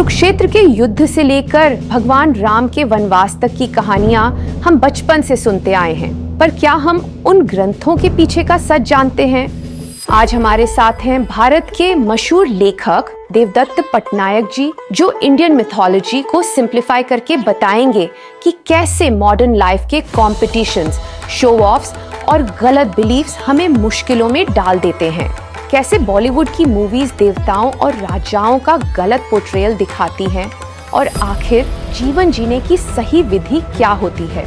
कुरुक्षेत्र के युद्ध से लेकर भगवान राम के वनवास तक की कहानियां हम बचपन से सुनते आए हैं, पर क्या हम उन ग्रंथों के पीछे का सच जानते हैं? आज हमारे साथ हैं भारत के मशहूर लेखक देवदत्त पटनायक जी, जो इंडियन मिथोलॉजी को सिंप्लीफाई करके बताएंगे कि कैसे मॉडर्न लाइफ के कॉम्पिटिशंस, शो ऑफ्स और गलत बिलीफ्स हमें मुश्किलों में डाल देते हैं। कैसे बॉलीवुड की मूवीज देवताओं और राजाओं का गलत पोर्ट्रेयल दिखाती हैं और आखिर जीवन जीने की सही विधि क्या होती है।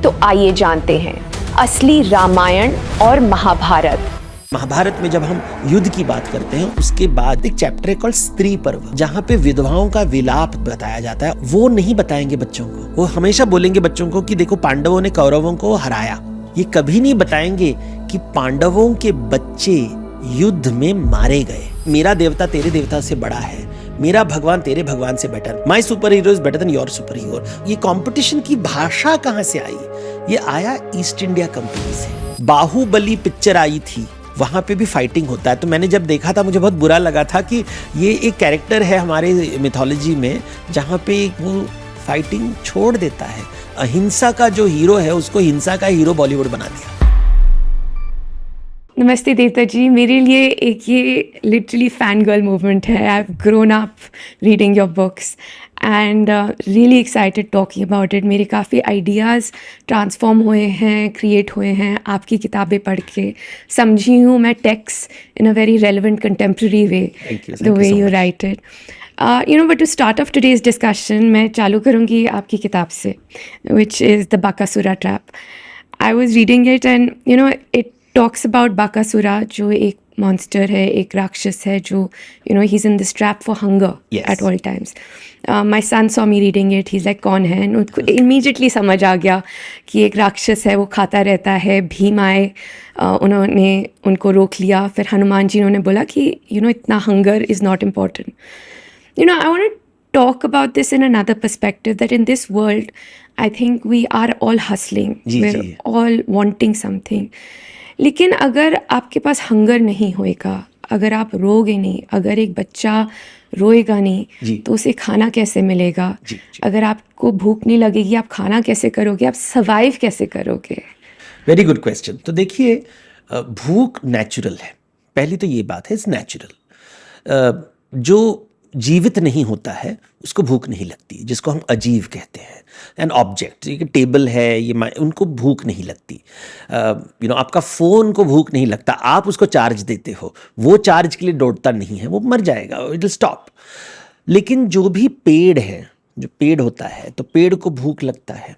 तो आइए जानते हैं असली रामायण और महाभारत। महाभारत में जब हम युद्ध की बात करते हैं, उसके बाद एक चैप्टर है कॉल्ड स्त्री पर्व, जहाँ पे विधवाओं का विलाप बताया जाता है। वो नहीं बताएंगे बच्चों को, वो हमेशा बोलेंगे बच्चों को कि देखो पांडवों ने कौरवों को हराया। ये कभी नहीं बताएंगे कि पांडवों के बच्चे युद्ध में मारे गए। मेरा देवता तेरे देवता से बड़ा है, मेरा भगवान तेरे भगवान से better, my super hero is better than your super hero. ये कंपटीशन की भाषा कहाँ से आई? ये आया ईस्ट इंडिया कंपनी से। बाहुबली पिक्चर आई थी, वहां पे भी फाइटिंग होता है। तो मैंने जब देखा था मुझे बहुत बुरा लगा था कि ये एक कैरेक्टर है हमारे मिथोलॉजी में जहां पे वो फाइटिंग छोड़ देता है। अहिंसा का जो हीरो है उसको हिंसा का हीरो बॉलीवुड बना दिया। नमस्ते देवता जी, मेरे लिए एक ये लिटरली फैन गर्ल मूवमेंट है। I have grown up reading your books and really excited talking about it. मेरे काफ़ी आइडियाज़ ट्रांसफॉर्म हुए हैं, क्रिएट हुए हैं आपकी किताबें पढ़ के। समझी हूँ मैं text in a very relevant contemporary way, the way you write it. But to start off today's discussion मैं चालू करूँगी आपकी किताब से, which is the Bakasura trap. I was reading it and it talks about Bakasura, जो एक मॉन्स्टर है, एक राक्षस है, जो he is in this trap for hunger at all times. My son saw me reading it, he is like कौन है? उनको इमीडिएटली समझ आ गया कि एक राक्षस है, वो खाता रहता है। भीम आए, उन्होंने उनको रोक लिया। फिर हनुमान जी उन्होंने बोला कि इतना hunger is not important. I want to talk about this in another perspective, that in this world I think we are all hustling, we're all wanting something. लेकिन अगर आपके पास हंगर नहीं होएगा, अगर आप रोगे नहीं, अगर एक बच्चा रोएगा नहीं तो उसे खाना कैसे मिलेगा? अगर आपको भूख नहीं लगेगी, आप खाना कैसे करोगे? आप सर्वाइव कैसे करोगे? Very good question. तो देखिए, भूख नेचुरल है, पहली तो ये बात है, इट्स नेचुरल। जो जीवित नहीं होता है उसको भूख नहीं लगती, जिसको हम अजीव कहते हैं। एन ऑब्जेक्ट, ये टेबल है, ये उनको भूख नहीं लगती। आपका फ़ोन को भूख नहीं लगता, आप उसको चार्ज देते हो, वो चार्ज के लिए दौड़ता नहीं है, वो मर जाएगा, इट विल स्टॉप। लेकिन जो भी पेड़ है, जो पेड़ होता है, तो पेड़ को भूख लगता है।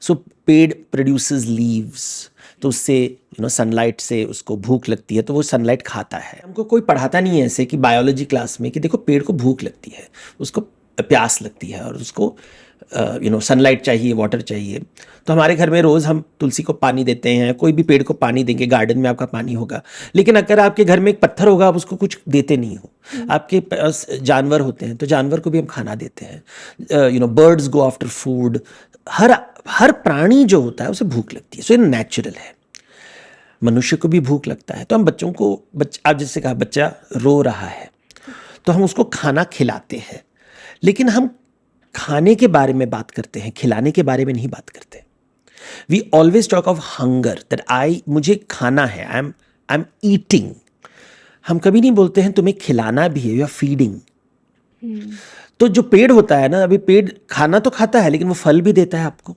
सो पेड़ प्रोड्यूसेस लीव्स, तो उससे सनलाइट से उसको भूख लगती है, तो वो सनलाइट खाता है। हमको कोई पढ़ाता नहीं है ऐसे कि बायोलॉजी क्लास में कि देखो पेड़ को भूख लगती है, उसको प्यास लगती है और उसको सनलाइट चाहिए, वाटर चाहिए। तो हमारे घर में रोज़ हम तुलसी को पानी देते हैं, कोई भी पेड़ को पानी देंगे, गार्डन में आपका पानी होगा। लेकिन अगर आपके घर में एक पत्थर होगा, आप उसको कुछ देते नहीं हो। आपके पास जानवर होते हैं, तो जानवर को भी हम खाना देते हैं। Birds go after food. हर प्राणी जो होता है उसे भूख लगती है, सो ये नेचुरल है। मनुष्य को भी भूख लगता है। तो हम बच्चों को, आप जैसे कहा बच्चा रो रहा है तो हम उसको खाना खिलाते हैं, लेकिन हम खाने के बारे में बात करते हैं, खिलाने के बारे में नहीं बात करते। We always talk of hunger, that मुझे खाना है, आई एम ईटिंग। हम कभी नहीं बोलते हैं तुम्हें खिलाना भी है, यू आर फीडिंग। तो जो पेड़ होता है ना, अभी पेड़ खाना तो खाता है, लेकिन वो फल भी देता है आपको,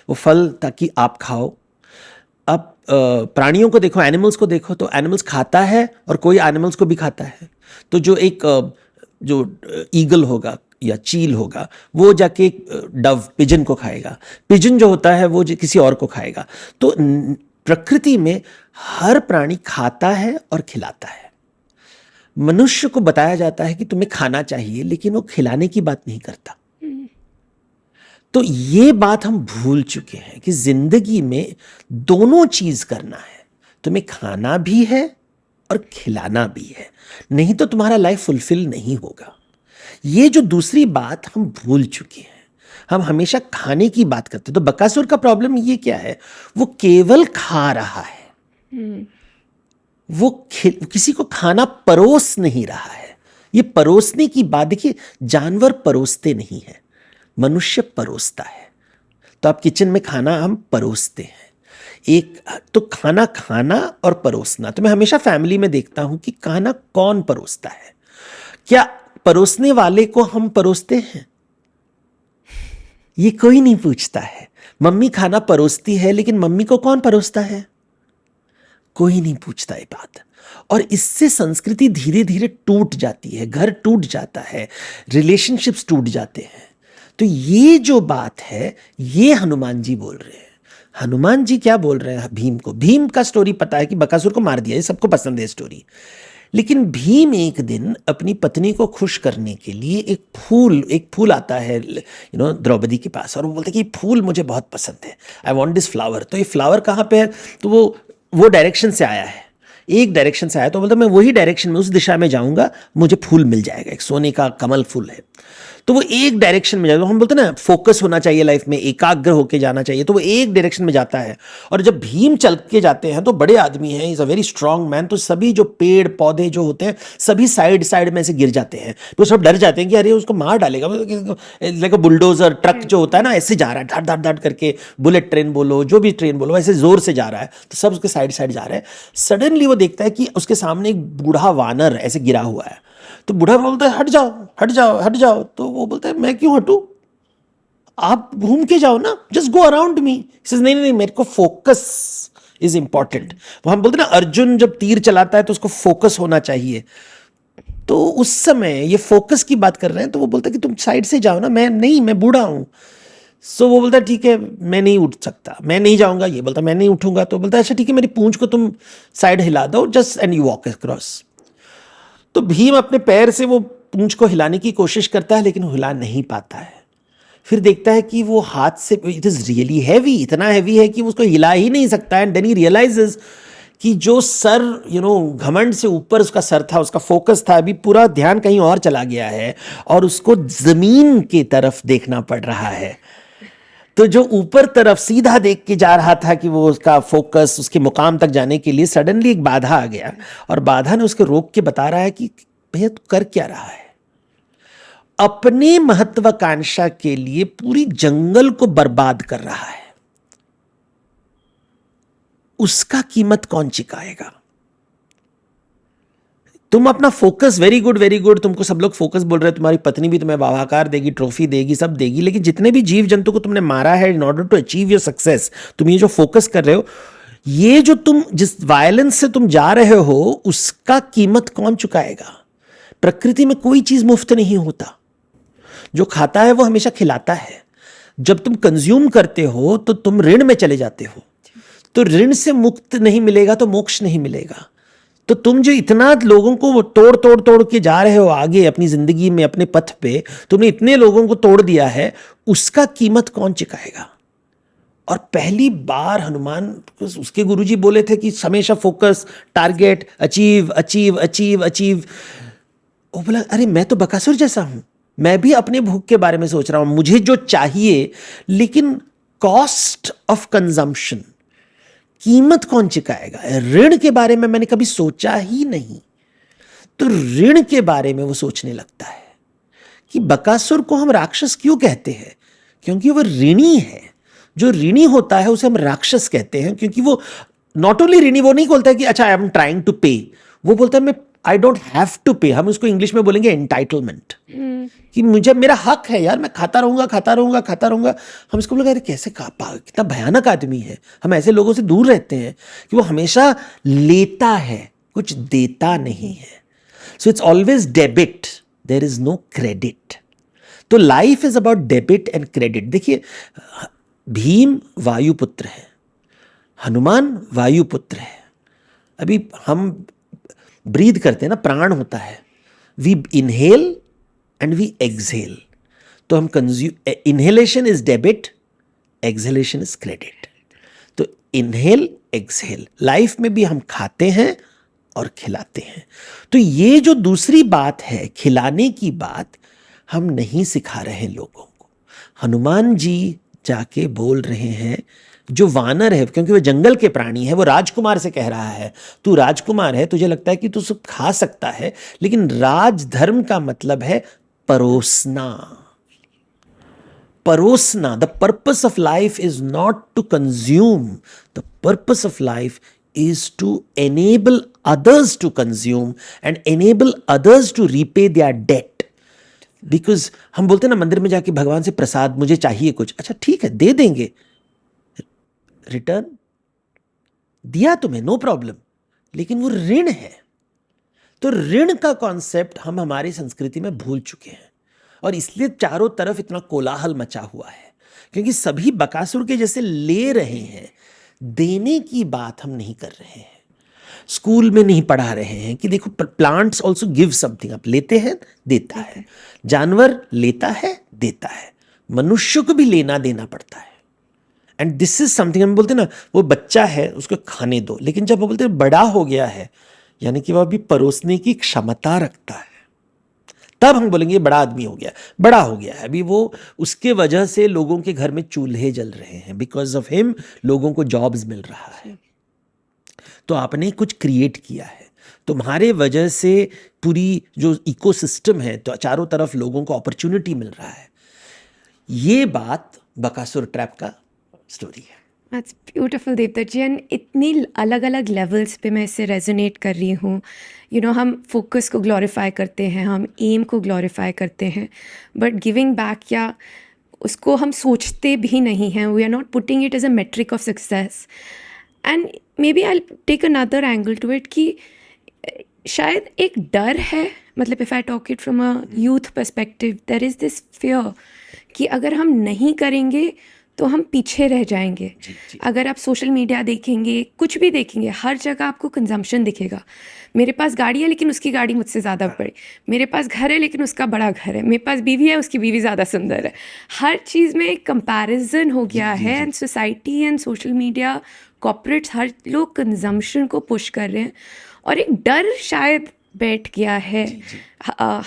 वो फल ताकि आप खाओ। अब प्राणियों को देखो, एनिमल्स को देखो, तो एनिमल्स खाता है और कोई एनिमल्स को भी खाता है। तो जो जो ईगल होगा या चील होगा, वो जाके एक डव, पिजन को खाएगा। पिजन जो होता है वो किसी और को खाएगा। तो प्रकृति में हर प्राणी खाता है और खिलाता है। मनुष्य को बताया जाता है कि तुम्हें खाना चाहिए, लेकिन वो खिलाने की बात नहीं करता। तो ये बात हम भूल चुके हैं कि जिंदगी में दोनों चीज करना है, तुम्हें खाना भी है और खिलाना भी है, नहीं तो तुम्हारा लाइफ फुलफिल नहीं होगा। ये जो दूसरी बात हम भूल चुके हैं, हम हमेशा खाने की बात करते हैं। तो बकासुर का प्रॉब्लम ये क्या है? वो केवल खा रहा है, वो किसी को खाना परोस नहीं रहा है। ये परोसने की बात देखिए, जानवर परोसते नहीं है, मनुष्य परोसता है। तो आप किचन में खाना हम परोसते हैं। एक तो खाना खाना और परोसना, तो मैं हमेशा फैमिली में देखता हूं कि खाना कौन परोसता है। क्या परोसने वाले को हम परोसते हैं? ये कोई नहीं पूछता है। मम्मी खाना परोसती है, लेकिन मम्मी को कौन परोसता है? कोई नहीं पूछता ये बात। और इससे संस्कृति धीरे धीरे टूट जाती है, घर टूट जाता है, रिलेशनशिप्स टूट जाते हैं। तो ये जो बात है, ये हनुमान जी बोल रहे हैं। हनुमान जी क्या बोल रहे हैं भीम को? भीम का स्टोरी पता है कि बकासुर को मार दिया, ये सबको पसंद है स्टोरी। लेकिन भीम एक दिन अपनी पत्नी को खुश करने के लिए एक फूल आता है द्रौपदी के पास, और वो बोलते हैं कि फूल मुझे बहुत पसंद है, आई वॉन्ट दिस फ्लावर। तो ये फ्लावर कहाँ पे है? तो वो डायरेक्शन से आया है, एक डायरेक्शन से आया। तो बोलता मैं वही डायरेक्शन में, उस दिशा में जाऊंगा, मुझे फूल मिल जाएगा। एक सोने का कमल फूल है, तो वो एक डायरेक्शन में जाएगा। हम बोलते हैं ना, फोकस होना चाहिए लाइफ में, एकाग्र होके जाना चाहिए। तो वो एक डायरेक्शन में जाता है। और जब भीम चल के जाते हैं तो बड़े आदमी हैं, is a very strong man, तो सभी जो पेड़ पौधे जो होते हैं सभी साइड साइड में से गिर जाते हैं। तो सब डर जाते हैं कि अरे उसको मार डालेगा। लाइक अ बुलडोजर ट्रक जो होता है ना, ऐसे जा रहा है, धाड़ धाड़ धाड़ करके, बुलेट ट्रेन बोलो, जो भी ट्रेन बोलो, ऐसे जोर से जा रहा है। तो सब उसके साइड साइड जा रहे हैं। सडनली वो देखता है कि उसके सामने एक बूढ़ा वानर ऐसे गिरा हुआ है। तो बूढ़ा बोलता है हट जाओ हट जाओ हट जाओ। तो वो बोलता है मैं क्यों हटूं, आप घूम के जाओ ना, जस्ट गो अराउंड मी। नहीं नहीं, मेरे को फोकस इज इंपॉर्टेंट। वो हम बोलते हैं ना, अर्जुन जब तीर चलाता है तो उसको फोकस होना चाहिए। तो उस समय ये फोकस की बात कर रहे हैं। तो वो बोलता है कि तुम साइड से जाओ ना, मैं बूढ़ा हूं। सो वो बोलता है ठीक है, मैं नहीं उठ सकता, मैं नहीं जाऊंगा। ये बोलता मैं नहीं उठूंगा। तो बोलता है अच्छा ठीक है, मेरी पूंछ को तुम साइड हिला दो, just and you walk across. तो भीम अपने पैर से वो पूंछ को हिलाने की कोशिश करता है, लेकिन हिला नहीं पाता है। फिर देखता है कि वो हाथ से, इट इज रियली हैवी, इतना हैवी है कि उसको हिला ही नहीं सकता है। एंड देन ही रियलाइजेस कि जो सर घमंड से ऊपर उसका सर था, उसका फोकस था, अभी पूरा ध्यान कहीं और चला गया है और उसको जमीन की तरफ देखना पड़ रहा है। तो जो ऊपर तरफ सीधा देख के जा रहा था कि वो उसका फोकस उसके मुकाम तक जाने के लिए, सडनली एक बाधा आ गया और बाधा ने उसको रोक के बता रहा है कि भैया तू कर क्या रहा है? अपने महत्वाकांक्षा के लिए पूरी जंगल को बर्बाद कर रहा है, उसका कीमत कौन चुकाएगा? तुम अपना फोकस, वेरी गुड, तुमको सब लोग फोकस बोल रहे हैं, तुम्हारी पत्नी भी तुम्हें वाहवाकार देगी, ट्रॉफी देगी, सब देगी, लेकिन जितने भी जीव जंतु को तुमने मारा है in order to achieve your success, तुम ये जो फोकस कर रहे हो, ये जो तुम जिस वायलेंस से तुम जा रहे हो, उसका कीमत कौन चुकाएगा? प्रकृति में कोई चीज मुफ्त नहीं होता। जो खाता है वो हमेशा खिलाता है। जब तुम कंज्यूम करते हो तो तुम ऋण में चले जाते हो। तो ऋण से मुक्त नहीं मिलेगा तो मोक्ष नहीं मिलेगा। तो तुम जो इतना लोगों को तोड़ के जा रहे हो आगे अपनी जिंदगी में, अपने पथ पे, तुमने इतने लोगों को तोड़ दिया है, उसका कीमत कौन चुकाएगा? और पहली बार हनुमान, उसके गुरुजी बोले थे कि हमेशा focus, target, achieve achieve achieve achieve. वो बोला अरे मैं तो बकासुर जैसा हूं, मैं भी अपने भूख के बारे में सोच रहा हूं, मुझे जो चाहिए, लेकिन कॉस्ट ऑफ कंजम्पशन, कीमत कौन चुकाएगा? ऋण के बारे में मैंने कभी सोचा ही नहीं। तो ऋण के बारे में वो सोचने लगता है कि बकासुर को हम राक्षस क्यों कहते हैं? क्योंकि वो ऋणी है। जो ऋणी होता है उसे हम राक्षस कहते हैं, क्योंकि वो नॉट ओनली ऋणी, वो नहीं बोलता है कि अच्छा आई एम ट्राइंग टू पे, वो बोलता है मैं आई डोंट हैव टू पे। हम उसको इंग्लिश में बोलेंगे एंटाइटलमेंट, कि मुझे मेरा हक है यार, मैं खाता रहूंगा। हम इसको बोलेंगे अरे कैसे कितना भयानक आदमी है। हम ऐसे लोगों से दूर रहते हैं कि वो हमेशा लेता है, कुछ देता नहीं है। So it's always debit, there is no credit. तो life is about debit and credit. देखिए भीम वायुपुत्र है, हनुमान वायुपुत्र है। अभी हम ब्रीद करते हैं ना, प्राण होता है, we inhale and we exhale. तो हम consume, inhalation is debit, exhalation is credit. तो इनहेल एक्सहेल, लाइफ में भी हम खाते हैं और खिलाते हैं। तो ये जो दूसरी बात है, खिलाने की बात, हम नहीं सिखा रहे लोगों को। हनुमान जी जाके बोल रहे हैं, जो वानर है, क्योंकि वो जंगल के प्राणी है, वो राजकुमार से कह रहा है, तू राजकुमार है, तुझे लगता है कि तू सब खा सकता है, लेकिन राजधर्म का मतलब है परोसना। परोसना। The purpose of life is not to consume, the purpose of life is to enable others to consume and enable others to repay their debt. Because हम बोलते हैं ना मंदिर में जाके भगवान से प्रसाद, मुझे चाहिए कुछ, अच्छा ठीक है दे देंगे, रिटर्न दिया तुम्हें, नो प्रॉब्लम, लेकिन वो ऋण है। तो ऋण का कॉन्सेप्ट हम हमारी संस्कृति में भूल चुके हैं, और इसलिए चारों तरफ इतना कोलाहल मचा हुआ है, क्योंकि सभी बकासुर के जैसे ले रहे हैं, देने की बात हम नहीं कर रहे हैं। स्कूल में नहीं पढ़ा रहे हैं कि देखो प्लांट्स ऑल्सो गिव समथिंग, आप लेते हैं देता है, जानवर लेता है देता है, मनुष्य को भी लेना देना पड़ता है। एंड दिस इज समथिंग, हम बोलते हैं ना वो बच्चा है उसको खाने दो, लेकिन जब वो बोलते हैं बड़ा हो गया है, यानी कि वह अभी परोसने की क्षमता रखता है, तब हम बोलेंगे बड़ा आदमी हो गया, बड़ा हो गया है। अभी वो उसके वजह से लोगों के घर में चूल्हे जल रहे हैं, बिकॉज ऑफ हिम लोगों को जॉब्स मिल रहा है। तो आपने कुछ क्रिएट किया है, तुम्हारे वजह से पूरी जो इकोसिस्टम है, तो चारों तरफ लोगों को अपॉर्चुनिटी मिल रहा है। ये बात बकासुर ट्रैप का स्टोरी है। That's beautiful, Devdutt ji. And इतनी अलग अलग लेवल्स पे मैं इससे रेजोनेट कर रही हूँ। हम फोकस को ग्लोरीफाई करते हैं, हम एम को ग्लोरीफाई करते हैं, बट गिविंग बैक या उसको हम सोचते भी नहीं हैं। We are not putting it as a metric of success. And maybe I take another angle to it कि शायद एक डर है, मतलब if I talk it from a youth perspective, there is this fear कि अगर हम नहीं करेंगे तो हम पीछे रह जाएंगे। अगर आप सोशल मीडिया देखेंगे, कुछ भी देखेंगे, हर जगह आपको कंजम्पशन दिखेगा। मेरे पास गाड़ी है लेकिन उसकी गाड़ी मुझसे ज़्यादा बड़ी, मेरे पास घर है लेकिन उसका बड़ा घर है, मेरे पास बीवी है उसकी बीवी ज़्यादा सुंदर है। हर चीज़ में एक कंपैरिजन हो गया है। And society and social media, corporates, हर लोग कंजम्पशन को पुश कर रहे हैं, और एक डर शायद बैठ गया है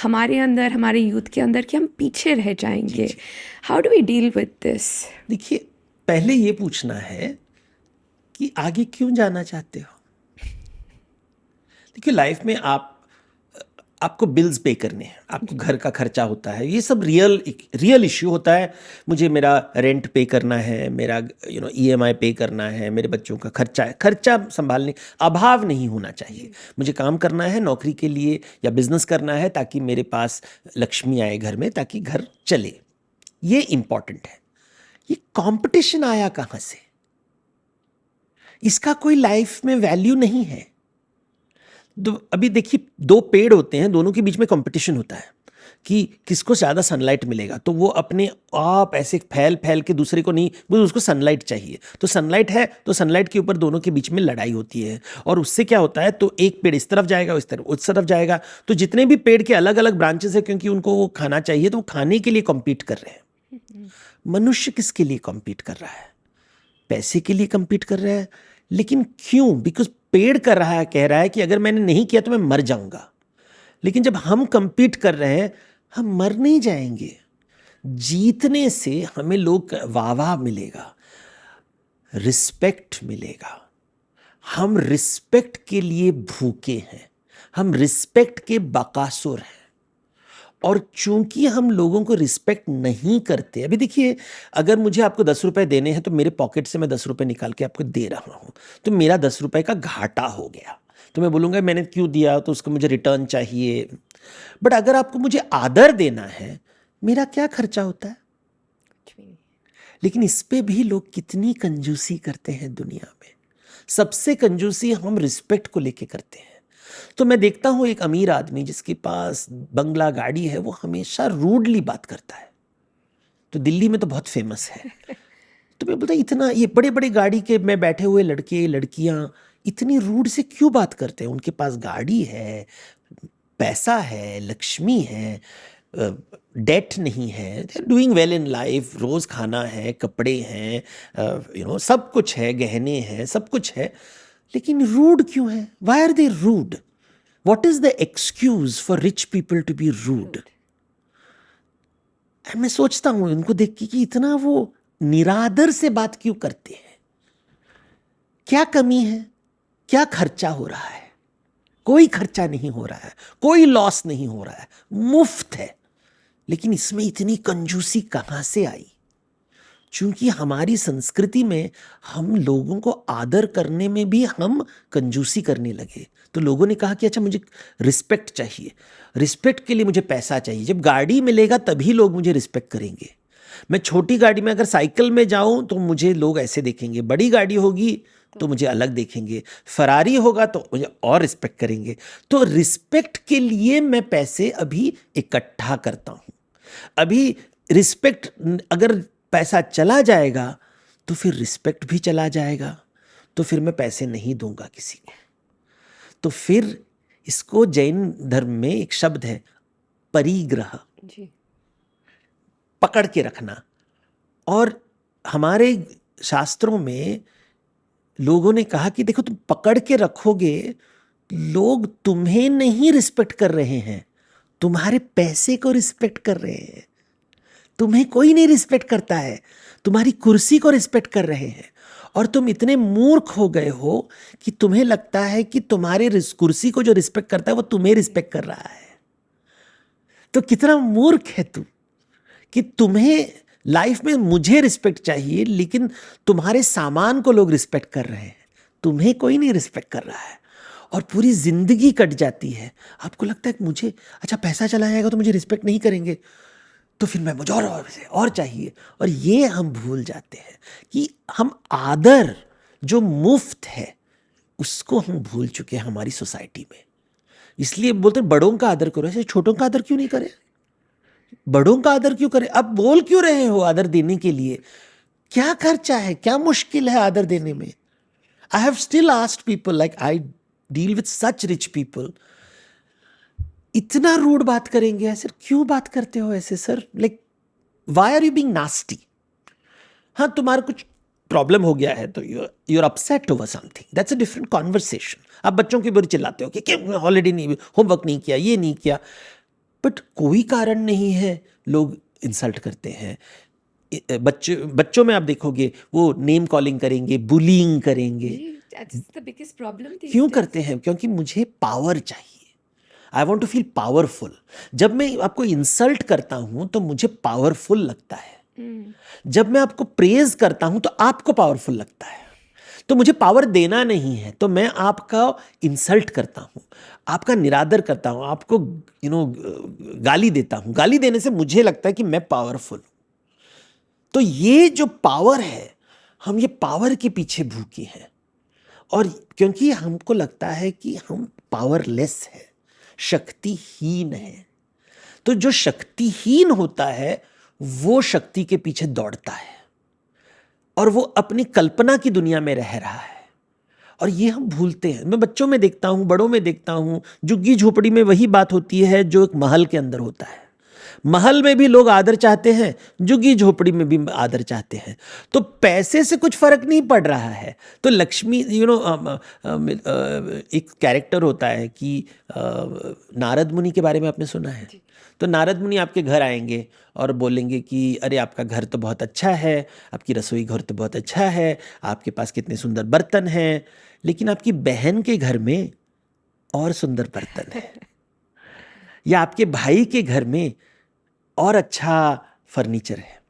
हमारे अंदर, हमारे यूथ के अंदर, कि हम पीछे रह जाएंगे। How do we deal with this? देखिए, पहले ये पूछना है कि आगे क्यों जाना चाहते हो। देखिए, लाइफ में आपको बिल्स पे करने हैं, आपको घर का खर्चा होता है, ये सब रियल इश्यू होता है। मुझे मेरा रेंट पे करना है, मेरा EMI पे करना है, मेरे बच्चों का खर्चा संभालने, अभाव नहीं होना चाहिए। मुझे काम करना है नौकरी के लिए या बिजनेस करना है ताकि मेरे पास लक्ष्मी आए घर में, ताकि घर चले, ये इंपॉर्टेंट है। ये कंपटीशन आया कहाँ से? इसका कोई लाइफ में वैल्यू नहीं है। अभी देखिए, दो पेड़ होते हैं, दोनों के बीच में कंपटीशन होता है कि किसको ज़्यादा सनलाइट मिलेगा। तो वो अपने आप ऐसे फैल के दूसरे को नहीं, वो उसको सनलाइट चाहिए। तो सनलाइट है तो सनलाइट के ऊपर दोनों के बीच में लड़ाई होती है, और उससे क्या होता है, तो एक पेड़ इस तरफ जाएगा, उस तरफ जाएगा। तो जितने भी पेड़ के अलग अलग ब्रांचेस है, क्योंकि उनको वो खाना चाहिए, तो वो खाने के लिए कॉम्पीट कर रहे हैं। मनुष्य किसके लिए कॉम्पीट कर रहा है? पैसे के लिए कॉम्पीट कर रहा है। लेकिन क्यों? बिकॉज पेड़ कर रहा है, कह रहा है कि अगर मैंने नहीं किया तो मैं मर जाऊंगा। लेकिन जब हम कम्पीट कर रहे हैं, हम मर नहीं जाएंगे। जीतने से हमें लोग वाह मिलेगा, रिस्पेक्ट मिलेगा। हम रिस्पेक्ट के लिए भूखे हैं, हम रिस्पेक्ट के बकासुर हैं। और चूंकि हम लोगों को रिस्पेक्ट नहीं करते, अभी देखिए, अगर मुझे आपको 10 रुपए देने हैं तो मेरे पॉकेट से मैं 10 रुपए निकाल के आपको दे रहा हूं, तो मेरा 10 रुपए का घाटा हो गया। तो मैं बोलूँगा मैंने क्यों दिया, तो उसको मुझे रिटर्न चाहिए। बट अगर आपको मुझे आदर देना है, मेरा क्या खर्चा होता है? लेकिन इस पे भी लोग कितनी कंजूसी करते हैं दुनिया में। सबसे कंजूसी हम रिस्पेक्ट को लेके करते हैं। तो मैं देखता हूँ एक अमीर आदमी जिसके पास बंगला गाड़ी है, वो हमेशा रूडली बात करता है। तो दिल्ली में तो बहुत फेमस है। तो मैं बोलता इतना, ये बड़े बड़े गाड़ी के में बैठे हुए लड़के लड़कियां इतनी रूड से क्यों बात करते हैं? उनके पास गाड़ी है, पैसा है, लक्ष्मी है, डेट नहीं है, they are doing well in life, रोज खाना है, कपड़े हैं, सब कुछ है, गहने हैं, सब कुछ है। लेकिन रूड क्यों है? Why are they rude? What is the excuse for rich people to be rude? मैं सोचता हूं उनको देख के कि इतना वो निरादर से बात क्यों करते हैं? क्या कमी है? क्या खर्चा हो रहा है? कोई खर्चा नहीं हो रहा है, कोई लॉस नहीं हो रहा है, मुफ्त है। लेकिन इसमें इतनी कंजूसी कहां से आई? क्योंकि हमारी संस्कृति में हम लोगों को आदर करने में भी हम कंजूसी करने लगे। तो लोगों ने कहा कि अच्छा मुझे रिस्पेक्ट चाहिए, रिस्पेक्ट के लिए मुझे पैसा चाहिए। जब गाड़ी मिलेगा तभी लोग मुझे रिस्पेक्ट करेंगे। मैं छोटी गाड़ी में अगर साइकिल में जाऊं तो मुझे लोग ऐसे देखेंगे, बड़ी गाड़ी होगी तो मुझे अलग देखेंगे, फरारी होगा तो मुझे और रिस्पेक्ट करेंगे। तो रिस्पेक्ट के लिए मैं पैसे अभी इकट्ठा करता हूं। अभी रिस्पेक्ट, अगर पैसा चला जाएगा तो फिर रिस्पेक्ट भी चला जाएगा, तो फिर मैं पैसे नहीं दूंगा किसी को। तो फिर इसको जैन धर्म में एक शब्द है परिग्रह, जी। पकड़ के रखना। और हमारे शास्त्रों में लोगों ने कहा कि देखो तुम पकड़ के रखोगे, लोग तुम्हें नहीं रिस्पेक्ट कर रहे हैं, तुम्हारे पैसे को रिस्पेक्ट कर रहे हैं। तुम्हें कोई नहीं रिस्पेक्ट करता है, तुम्हारी कुर्सी को रिस्पेक्ट कर रहे हैं। और तुम इतने मूर्ख हो गए हो कि तुम्हें लगता है कि तुम्हारे कुर्सी को जो रिस्पेक्ट करता है वो तुम्हें रिस्पेक्ट कर रहा है। तो कितना मूर्ख है तू कि तुम्हें लाइफ में मुझे रिस्पेक्ट चाहिए, लेकिन तुम्हारे सामान को लोग रिस्पेक्ट कर रहे हैं, तुम्हें कोई नहीं रिस्पेक्ट कर रहा है। और पूरी जिंदगी कट जाती है। आपको लगता है कि मुझे अच्छा पैसा चला जाएगा तो मुझे रिस्पेक्ट नहीं करेंगे, तो फिर मैं मुझे और चाहिए। और ये हम भूल जाते हैं कि हम आदर जो मुफ्त है उसको हम भूल चुके हैं हमारी सोसाइटी में। इसलिए बोलते हैं बड़ों का आदर करो, ऐसे छोटों का आदर क्यों नहीं करें? बड़ों का आदर क्यों करें? अब बोल क्यों रहे हो आदर देने के लिए? क्या खर्चा है, क्या मुश्किल है आदर देने में? I have still asked people, like I deal with such rich people, इतना रूड बात करेंगे ऐसे, क्यों बात करते हो ऐसे sir? Like why are you being nasty? हाँ, तुम्हारा कुछ प्रॉब्लम हो गया है तो you are upset over something, that's a different conversation. आप बच्चों की बुरी चिल्लाते हो कि क्यों हॉलीडे नहीं, होमवर्क नहीं किया, ये नहीं किया, बट कोई कारण नहीं है लोग इंसल्ट करते हैं। बच्चों में आप देखोगे वो नेम कॉलिंग करेंगे, बुलिंग करेंगे। That's the biggest problem these क्यों days. करते हैं? क्योंकि मुझे पावर चाहिए, I want to feel powerful. जब मैं आपको इंसल्ट करता हूं तो मुझे पावरफुल लगता है, जब मैं आपको प्रेज करता हूं तो आपको पावरफुल लगता है। तो मुझे पावर देना नहीं है, तो मैं आपका इंसल्ट करता हूं, आपका निरादर करता हूं, आपको गाली देता हूं। गाली देने से मुझे लगता है कि मैं पावरफुल हूं। तो ये जो पावर है, हम ये पावर के पीछे भूखे हैं। और क्योंकि हमको लगता है कि हम पावरलेस है, शक्तिहीन है। तो जो शक्तिहीन होता है वो शक्ति के पीछे दौड़ता है और वो अपनी कल्पना की दुनिया में रह रहा है। और ये हम भूलते हैं। मैं बच्चों में देखता हूं, बड़ों में देखता हूं, झुग्गी झोपड़ी में वही बात होती है जो एक महल के अंदर होता है। महल में भी लोग आदर चाहते हैं, झुग्गी झोपड़ी में भी आदर चाहते हैं। तो पैसे से कुछ फर्क नहीं पड़ रहा है। तो लक्ष्मी, एक कैरेक्टर होता है कि नारद मुनि के बारे में आपने सुना है? तो नारद मुनि आपके घर आएंगे और बोलेंगे कि अरे आपका घर तो बहुत अच्छा है, आपकी रसोई घर तो बहुत अच्छा है, आपके पास कितने सुंदर बर्तन हैं, लेकिन आपकी बहन के घर में और सुंदर बर्तन है, या आपके भाई के घर में और अच्छा फर्नीचर है।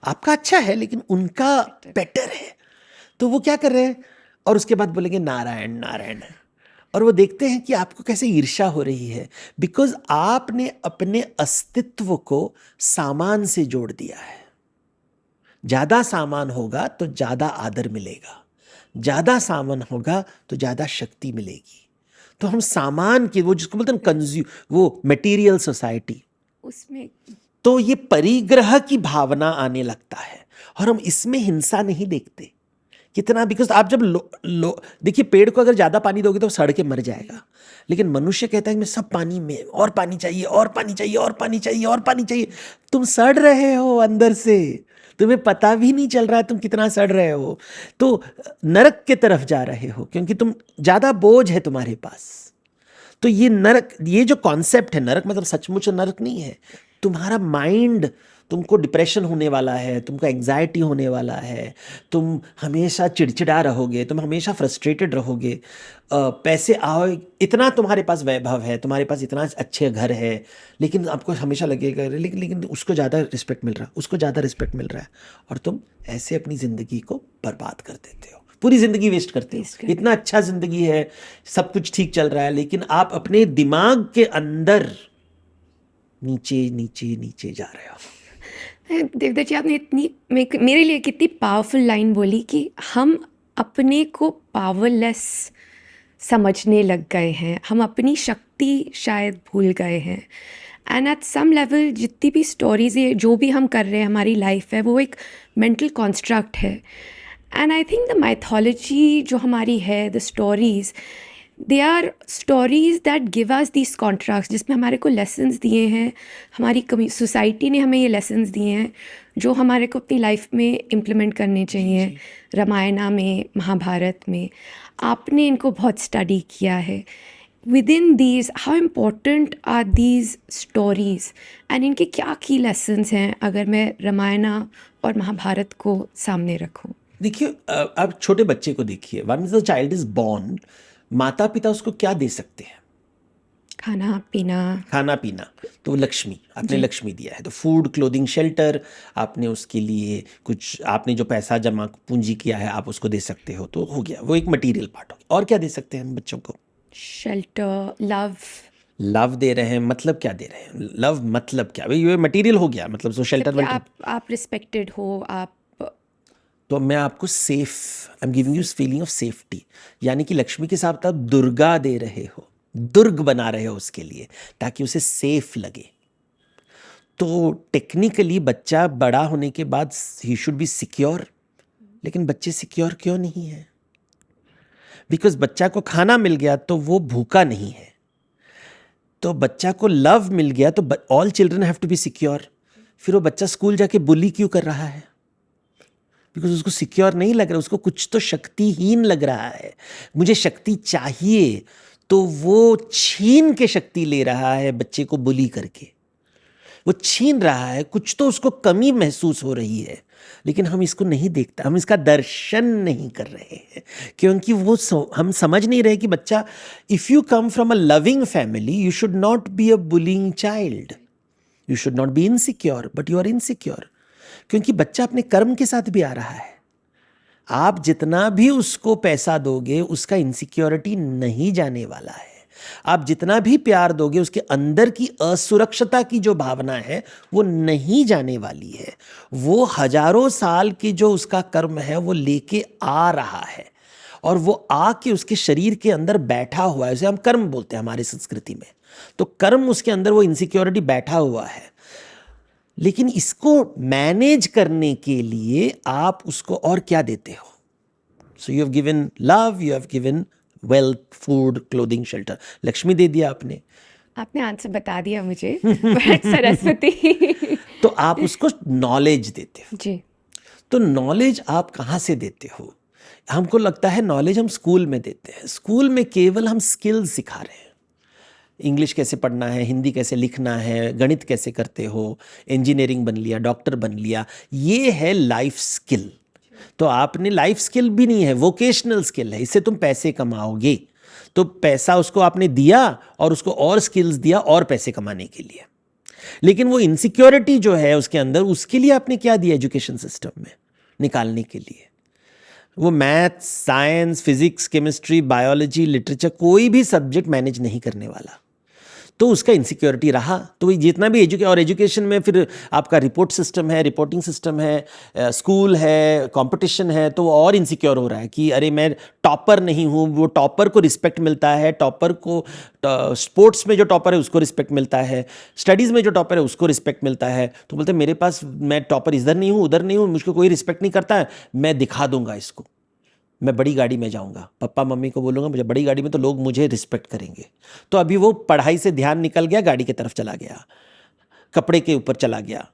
आपका अच्छा है लेकिन उनका बेटर है। तो वो क्या कर रहे हैं? और उसके बाद बोलेंगे नारायण नारायण। और वो देखते हैं कि आपको कैसे ईर्ष्या हो रही है, बिकॉज आपने अपने अस्तित्व को सामान से जोड़ दिया है। ज्यादा सामान होगा तो ज्यादा आदर मिलेगा, ज्यादा सामान होगा तो ज्यादा शक्ति मिलेगी। तो हम सामान की, वो जिसको बोलते हैं कंज्यूम, वो मटेरियल सोसाइटी, उसमें तो ये परिग्रह की भावना आने लगता है। और हम इसमें हिंसा नहीं देखते कितना, बिकॉज आप जब देखिए पेड़ को अगर ज्यादा पानी दोगे तो सड़ के मर जाएगा, लेकिन मनुष्य कहता है कि मैं सब पानी में, और पानी चाहिए, और पानी चाहिए, और पानी चाहिए, और पानी चाहिए। तुम सड़ रहे हो अंदर से, तुम्हें पता भी नहीं चल रहा है तुम कितना सड़ रहे हो। तो नरक के तरफ जा रहे हो क्योंकि तुम ज्यादा बोझ है तुम्हारे पास। तो ये नरक, ये जो कॉन्सेप्ट है, नरक मतलब सचमुच नरक नहीं है, तुम्हारा माइंड, तुमको डिप्रेशन होने वाला है, तुमको एंग्जाइटी होने वाला है, तुम हमेशा चिड़चिड़ा रहोगे, तुम हमेशा फ्रस्ट्रेटेड रहोगे। पैसे आओ, इतना तुम्हारे पास वैभव है, तुम्हारे पास इतना अच्छे घर है, लेकिन आपको हमेशा लगेगा लेकिन उसको ज़्यादा रिस्पेक्ट मिल रहा है, उसको ज़्यादा रिस्पेक्ट मिल रहा है, और तुम ऐसे अपनी ज़िंदगी को बर्बाद कर देते हो, पूरी ज़िंदगी वेस्ट करते हो। इतना अच्छा ज़िंदगी है, सब कुछ ठीक चल रहा है, लेकिन आप अपने दिमाग के अंदर नीचे नीचे नीचे जा रहे हो। देवदत्त जी, आपने इतनी मेरे लिए कितनी पावरफुल लाइन बोली कि हम अपने को पावरलेस समझने लग गए हैं, हम अपनी शक्ति शायद भूल गए हैं। एंड एट सम लेवल जितनी भी स्टोरीज है, जो भी हम कर रहे हैं, हमारी लाइफ है, वो एक मेंटल कॉन्स्ट्रक्ट है। And I think the mythology जो हमारी है, the stories, they are stories that give us these contracts, जिसमें हमारे को लेसन्स दिए हैं, हमारी सोसाइटी ने हमें ये लेसन्स दिए हैं जो हमारे को अपनी लाइफ में इम्प्लीमेंट करने चाहिए। रामायणा में, महाभारत में आपने इनको बहुत स्टडी किया है। Within these how important are these stories and इनके क्या की लेसन्स हैं, अगर मैं रामायणा और महाभारत को सामने रखूँ? देखिए, आप छोटे बच्चे को देखिए, once the child is born, माता पिता उसको क्या दे सकते हैं? खाना पीना। तो लक्ष्मी, आपने लक्ष्मी दिया है, तो फूड, क्लोथिंग, शेल्टर, आपने उसके लिए कुछ, आपने जो पैसा जमा पूंजी किया है आप उसको दे सकते हो, तो हो गया, वो एक मटेरियल पार्ट हो गया। और क्या दे सकते हैं हम बच्चों को? शेल्टर, लव दे रहे हैं, मतलब क्या दे रहे हैं? लव मतलब क्या? ये मटेरियल हो गया, मतलब सो शेल्टर। आप रिस्पेक्टेड हो, आप, तो मैं आपको safe, I am giving you feeling of safety, यानी कि लक्ष्मी के साथ आप दुर्गा दे रहे हो, दुर्ग बना रहे हो उसके लिए, ताकि उसे सेफ लगे। तो टेक्निकली बच्चा बड़ा होने के बाद ही शुड बी सिक्योर, लेकिन बच्चे सिक्योर क्यों नहीं है? बिकॉज बच्चा को खाना मिल गया तो वो भूखा नहीं है, तो बच्चा को लव मिल गया तो all children have to be secure. फिर वो बच्चा स्कूल जाके बुली क्यों कर रहा है? बिकॉज उसको सिक्योर नहीं लग रहा, उसको कुछ तो शक्तिहीन लग रहा है। मुझे शक्ति चाहिए, तो वो छीन के शक्ति ले रहा है बच्चे को बुली करके, वो छीन रहा है, कुछ तो उसको कमी महसूस हो रही है, लेकिन हम इसको नहीं देखते, हम इसका दर्शन नहीं कर रहे हैं, क्योंकि वो हम समझ नहीं रहे कि बच्चा, if you come from a loving family, you should not be a bullying child, you should not be insecure, but you are insecure, क्योंकि बच्चा अपने कर्म के साथ भी आ रहा है। आप जितना भी उसको पैसा दोगे, उसका इनसिक्योरिटी नहीं जाने वाला है। आप जितना भी प्यार दोगे, उसके अंदर की असुरक्षता की जो भावना है वो नहीं जाने वाली है। वो हजारों साल की जो उसका कर्म है वो लेके आ रहा है, और वो आके उसके शरीर के अंदर बैठा हुआ है, उसे हम कर्म बोलते हैं हमारी संस्कृति में। तो कर्म, उसके अंदर वो इनसिक्योरिटी बैठा हुआ है, लेकिन इसको मैनेज करने के लिए आप उसको और क्या देते हो? So you have given love, you have given wealth, food, clothing, shelter. Lakshmi दे दिया आपने आंसर बता दिया मुझे, बट सरस्वती तो आप उसको नॉलेज देते हो जी। तो नॉलेज आप कहाँ से देते हो? हमको लगता है नॉलेज हम स्कूल में देते हैं। स्कूल में केवल हम स्किल्स सिखा रहे हैं, इंग्लिश कैसे पढ़ना है, हिंदी कैसे लिखना है, गणित कैसे करते हो, इंजीनियरिंग बन लिया, डॉक्टर बन लिया, ये है लाइफ स्किल। तो आपने लाइफ स्किल भी नहीं है, वोकेशनल स्किल है, इससे तुम पैसे कमाओगे। तो पैसा उसको आपने दिया और उसको और स्किल्स दिया और पैसे कमाने के लिए, लेकिन वो इनसिक्योरिटी जो है उसके अंदर, उसके लिए आपने क्या दिया एजुकेशन सिस्टम में निकालने के लिए? वो maths, science, physics, chemistry, biology, literature, कोई भी सब्जेक्ट मैनेज नहीं करने वाला, तो उसका इनसिक्योरिटी रहा। तो जितना भी एजुकेशन में फिर आपका रिपोर्ट सिस्टम है, रिपोर्टिंग सिस्टम है, स्कूल है, कंपटीशन है, तो वो और इनसिक्योर हो रहा है कि अरे मैं टॉपर नहीं हूँ। वो टॉपर को रिस्पेक्ट मिलता है, टॉपर को स्पोर्ट्स में जो टॉपर है उसको रिस्पेक्ट मिलता है, स्टडीज़ में जो टॉपर है उसको रिस्पेक्ट मिलता है। तो बोलते मेरे पास, मैं टॉपर इधर नहीं हूँ, उधर नहीं हूँ, मुझको कोई रिस्पेक्ट नहीं करता है, मैं दिखा दूंगा इसको, मैं बड़ी गाड़ी में जाऊंगा, पापा मम्मी को बोलूँगा मुझे बड़ी गाड़ी में, तो लोग मुझे रिस्पेक्ट करेंगे। तो अभी वो पढ़ाई से ध्यान निकल गया, गाड़ी की तरफ चला गया, कपड़े के ऊपर चला गया,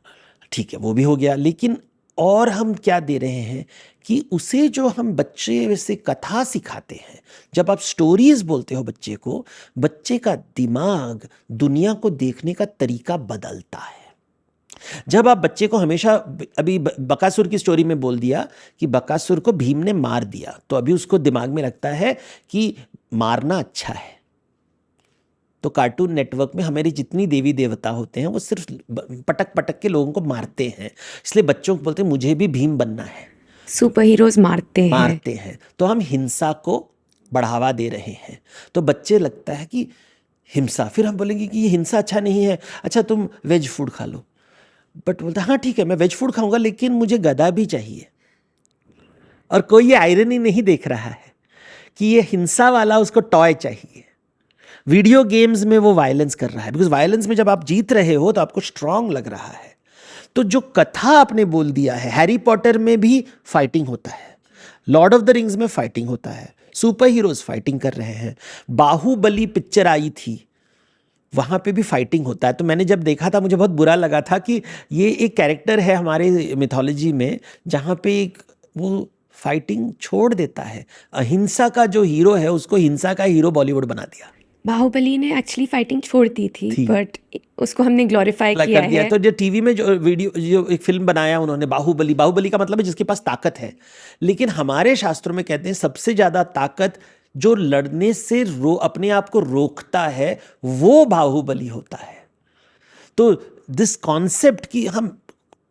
ठीक है, वो भी हो गया। लेकिन और हम क्या दे रहे हैं कि उसे जो हम बच्चे से कथा सिखाते हैं, जब आप स्टोरीज बोलते हो बच्चे को, बच्चे का दिमाग दुनिया को देखने का तरीका बदलता है। जब आप बच्चे को हमेशा, अभी बकासुर की स्टोरी में बोल दिया कि बकासुर को भीम ने मार दिया, तो अभी उसको दिमाग में लगता है कि मारना अच्छा है। तो कार्टून नेटवर्क में हमारी जितनी देवी देवता होते हैं वो सिर्फ पटक पटक के लोगों को मारते हैं, इसलिए बच्चों को बोलते हैं मुझे भी भीम बनना है, सुपर हीरोज मारते हैं। तो हम हिंसा को बढ़ावा दे रहे हैं, तो बच्चे लगता है कि हिंसा, फिर हम बोलेंगे कि ये हिंसा अच्छा नहीं है, अच्छा तुम वेज फूड खा लो, बट बोलता हाँ ठीक है मैं वेज फूड खाऊंगा लेकिन मुझे गधा भी चाहिए। और कोई ये आयरनी नहीं देख रहा है कि ये हिंसा वाला उसको टॉय चाहिए। वीडियो गेम्स में वो वायलेंस कर रहा है, बिकॉज वायलेंस में जब आप जीत रहे हो तो आपको स्ट्रांग लग रहा है। तो जो कथा आपने बोल दिया है, हैरी पॉटर में भी फाइटिंग होता है, लॉर्ड ऑफ द रिंग्स में फाइटिंग होता है, सुपर हीरोज फाइटिंग कर रहे हैं, बाहुबली पिक्चर आई थी वहाँ पे भी फाइटिंग होता है। तो मैंने जब देखा था मुझे बहुत बुरा लगा था कि ये एक कैरेक्टर है हमारे मिथोलॉजी में जहाँ पे एक वो फाइटिंग छोड़ देता है, अहिंसा का जो हीरो है उसको हिंसा का हीरो बॉलीवुड बना दिया। बाहुबली ने एक्चुअली फाइटिंग छोड़ दी थी बट उसको हमने ग्लोरीफाई कर किया दिया। है। तो जो टीवी में जो वीडियो, जो एक फिल्म बनाया उन्होंने बाहुबली, बाहुबली का मतलब है जिसके पास ताकत है, लेकिन हमारे शास्त्रों में कहते हैं सबसे ज्यादा ताकत जो लड़ने से अपने आप को रोकता है वो बाहुबली होता है। तो दिस कॉन्सेप्ट कि हम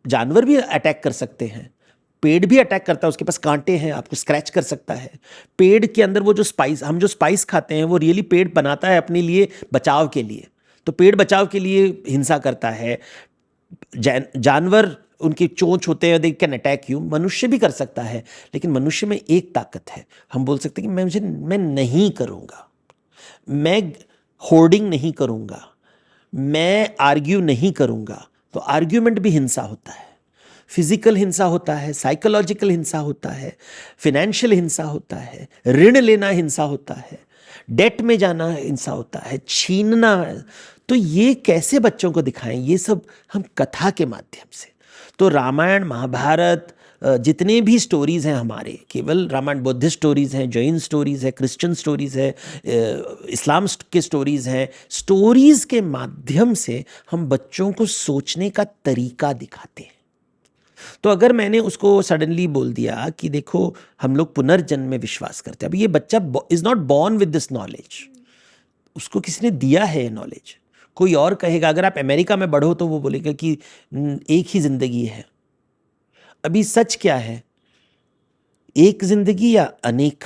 जानवर भी अटैक कर सकते हैं, पेड़ भी अटैक करता है, उसके पास कांटे हैं, आपको स्क्रैच कर सकता है। पेड़ के अंदर वो जो स्पाइस, हम जो स्पाइस खाते हैं वो रियली पेड़ बनाता है अपने लिए बचाव के लिए, तो पेड़ बचाव के लिए हिंसा करता है। जानवर उनके चोंच होते हैं, दे कैन अटैक यू। मनुष्य भी कर सकता है, लेकिन मनुष्य में एक ताकत है, हम बोल सकते हैं कि मैं नहीं करूँगा, मैं होर्डिंग नहीं करूँगा, मैं आर्ग्यू नहीं करूँगा। तो आर्ग्यूमेंट भी हिंसा होता है, फिजिकल हिंसा होता है, साइकोलॉजिकल हिंसा होता है, फिनेंशियल हिंसा होता है, ऋण लेना हिंसा होता है, डेट में जाना हिंसा होता है, छीनना। तो ये कैसे बच्चों को दिखाएं? ये सब हम कथा के माध्यम से। तो रामायण, महाभारत, जितने भी स्टोरीज़ हैं हमारे, केवल रामायण बुद्धिस्ट स्टोरीज़ हैं, जैन स्टोरीज़ है, क्रिश्चियन स्टोरीज़ है, इस्लाम के स्टोरीज़ हैं। स्टोरीज़ के माध्यम से हम बच्चों को सोचने का तरीका दिखाते हैं। तो अगर मैंने उसको सडनली बोल दिया कि देखो हम लोग पुनर्जन्म में विश्वास करते हैं, अब ये बच्चा is not born with this knowledge, उसको किसी ने दिया है ये नॉलेज। कोई और कहेगा, अगर आप अमेरिका में बढ़ो तो वो बोलेगा कि एक ही जिंदगी है। अभी सच क्या है, एक जिंदगी या अनेक?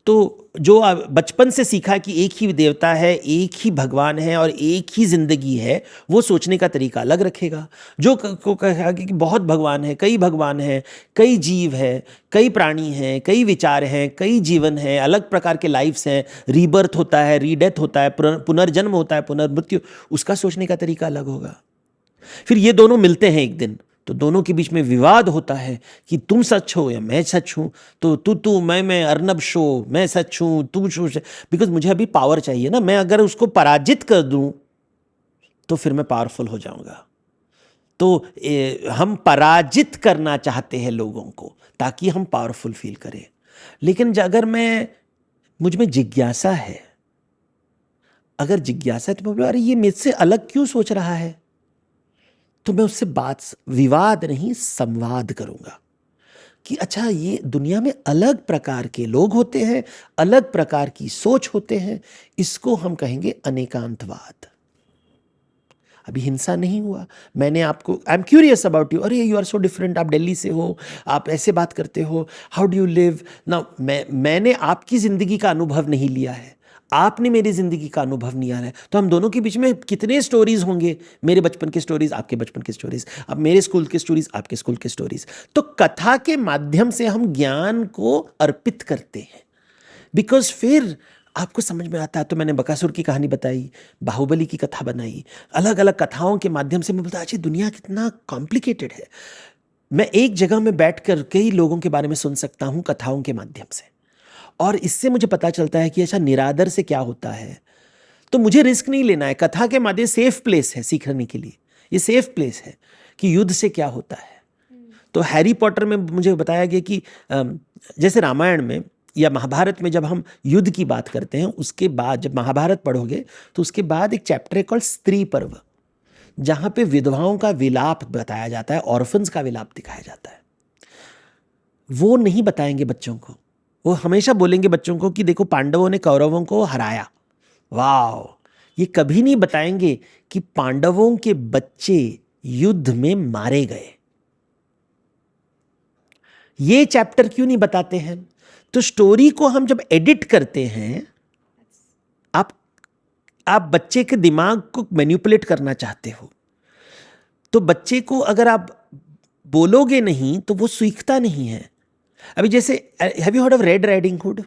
तो जो बचपन से सीखा कि एक ही देवता है, एक ही भगवान है और एक ही जिंदगी है, वो सोचने का तरीका अलग रखेगा। जो को कहा कि बहुत भगवान है, कई भगवान हैं, कई जीव है, कई प्राणी हैं, कई विचार हैं, कई जीवन हैं, अलग प्रकार के लाइफ्स हैं, रीबर्थ होता है, रीडेथ होता है, पुनर्जन्म होता है, पुनर्मृत्यु, उसका सोचने का तरीका अलग होगा। फिर ये दोनों मिलते हैं एक दिन, तो दोनों के बीच में विवाद होता है कि तुम सच हो या मैं सच हूं। तो तू मैं अर्नब शो, मैं सच हूं, तू शो, बिकॉज मुझे अभी पावर चाहिए ना। मैं अगर उसको पराजित कर दूं तो फिर मैं पावरफुल हो जाऊंगा। तो हम पराजित करना चाहते हैं लोगों को ताकि हम पावरफुल फील करें। लेकिन अगर मुझ में जिज्ञासा है, अगर जिज्ञासा है तो मैं बोलूं अरे ये मुझसे अलग क्यों सोच रहा है, तो मैं उससे विवाद नहीं, संवाद करूंगा कि अच्छा ये दुनिया में अलग प्रकार के लोग होते हैं, अलग प्रकार की सोच होते हैं, इसको हम कहेंगे अनेकांतवाद। अभी हिंसा नहीं हुआ, मैंने आपको, I am curious about you, अरे यू आर सो डिफरेंट, आप दिल्ली से हो, आप ऐसे बात करते हो, हाउ डू यू लिव ना। मैंने आपकी जिंदगी का अनुभव नहीं लिया है, आपने मेरी जिंदगी का अनुभव नहीं आ रहा है, तो हम दोनों के बीच में कितने स्टोरीज होंगे, मेरे बचपन की स्टोरीज, आपके बचपन की स्टोरीज, अब मेरे स्कूल की स्टोरीज, आपके स्कूल की स्टोरीज। तो कथा के माध्यम से हम ज्ञान को अर्पित करते हैं, बिकॉज फिर आपको समझ में आता है। तो मैंने बकासुर की कहानी बताई, बाहुबली की कथा बनाई, अलग अलग कथाओं के माध्यम से मैं बोलता अच्छा दुनिया कितना कॉम्प्लिकेटेड है। मैं एक जगह में बैठकर कई लोगों के बारे में सुन सकता हूँ कथाओं के माध्यम से, और इससे मुझे पता चलता है कि अच्छा निरादर से क्या होता है। तो मुझे रिस्क नहीं लेना है, कथा के माध्यम सेफ प्लेस है सीखने के लिए, ये सेफ प्लेस है कि युद्ध से क्या होता है। तो हैरी पॉटर में मुझे बताया गया कि जैसे रामायण में या महाभारत में जब हम युद्ध की बात करते हैं, उसके बाद जब महाभारत पढ़ोगे तो उसके बाद एक चैप्टर है कॉल्ड स्त्री पर्व। जहाँ पे विधवाओं का विलाप बताया जाता है, ऑर्फन्स का विलाप दिखाया जाता है, वो नहीं बताएंगे बच्चों को। वो हमेशा बोलेंगे बच्चों को कि देखो पांडवों ने कौरवों को हराया, वाह। ये कभी नहीं बताएंगे कि पांडवों के बच्चे युद्ध में मारे गए। ये चैप्टर क्यों नहीं बताते हैं? तो स्टोरी को हम जब एडिट करते हैं, आप बच्चे के दिमाग को मैनिपुलेट करना चाहते हो, तो बच्चे को अगर आप बोलोगे नहीं तो वो सीखता नहीं है। अभी जैसे have you heard of red riding hood?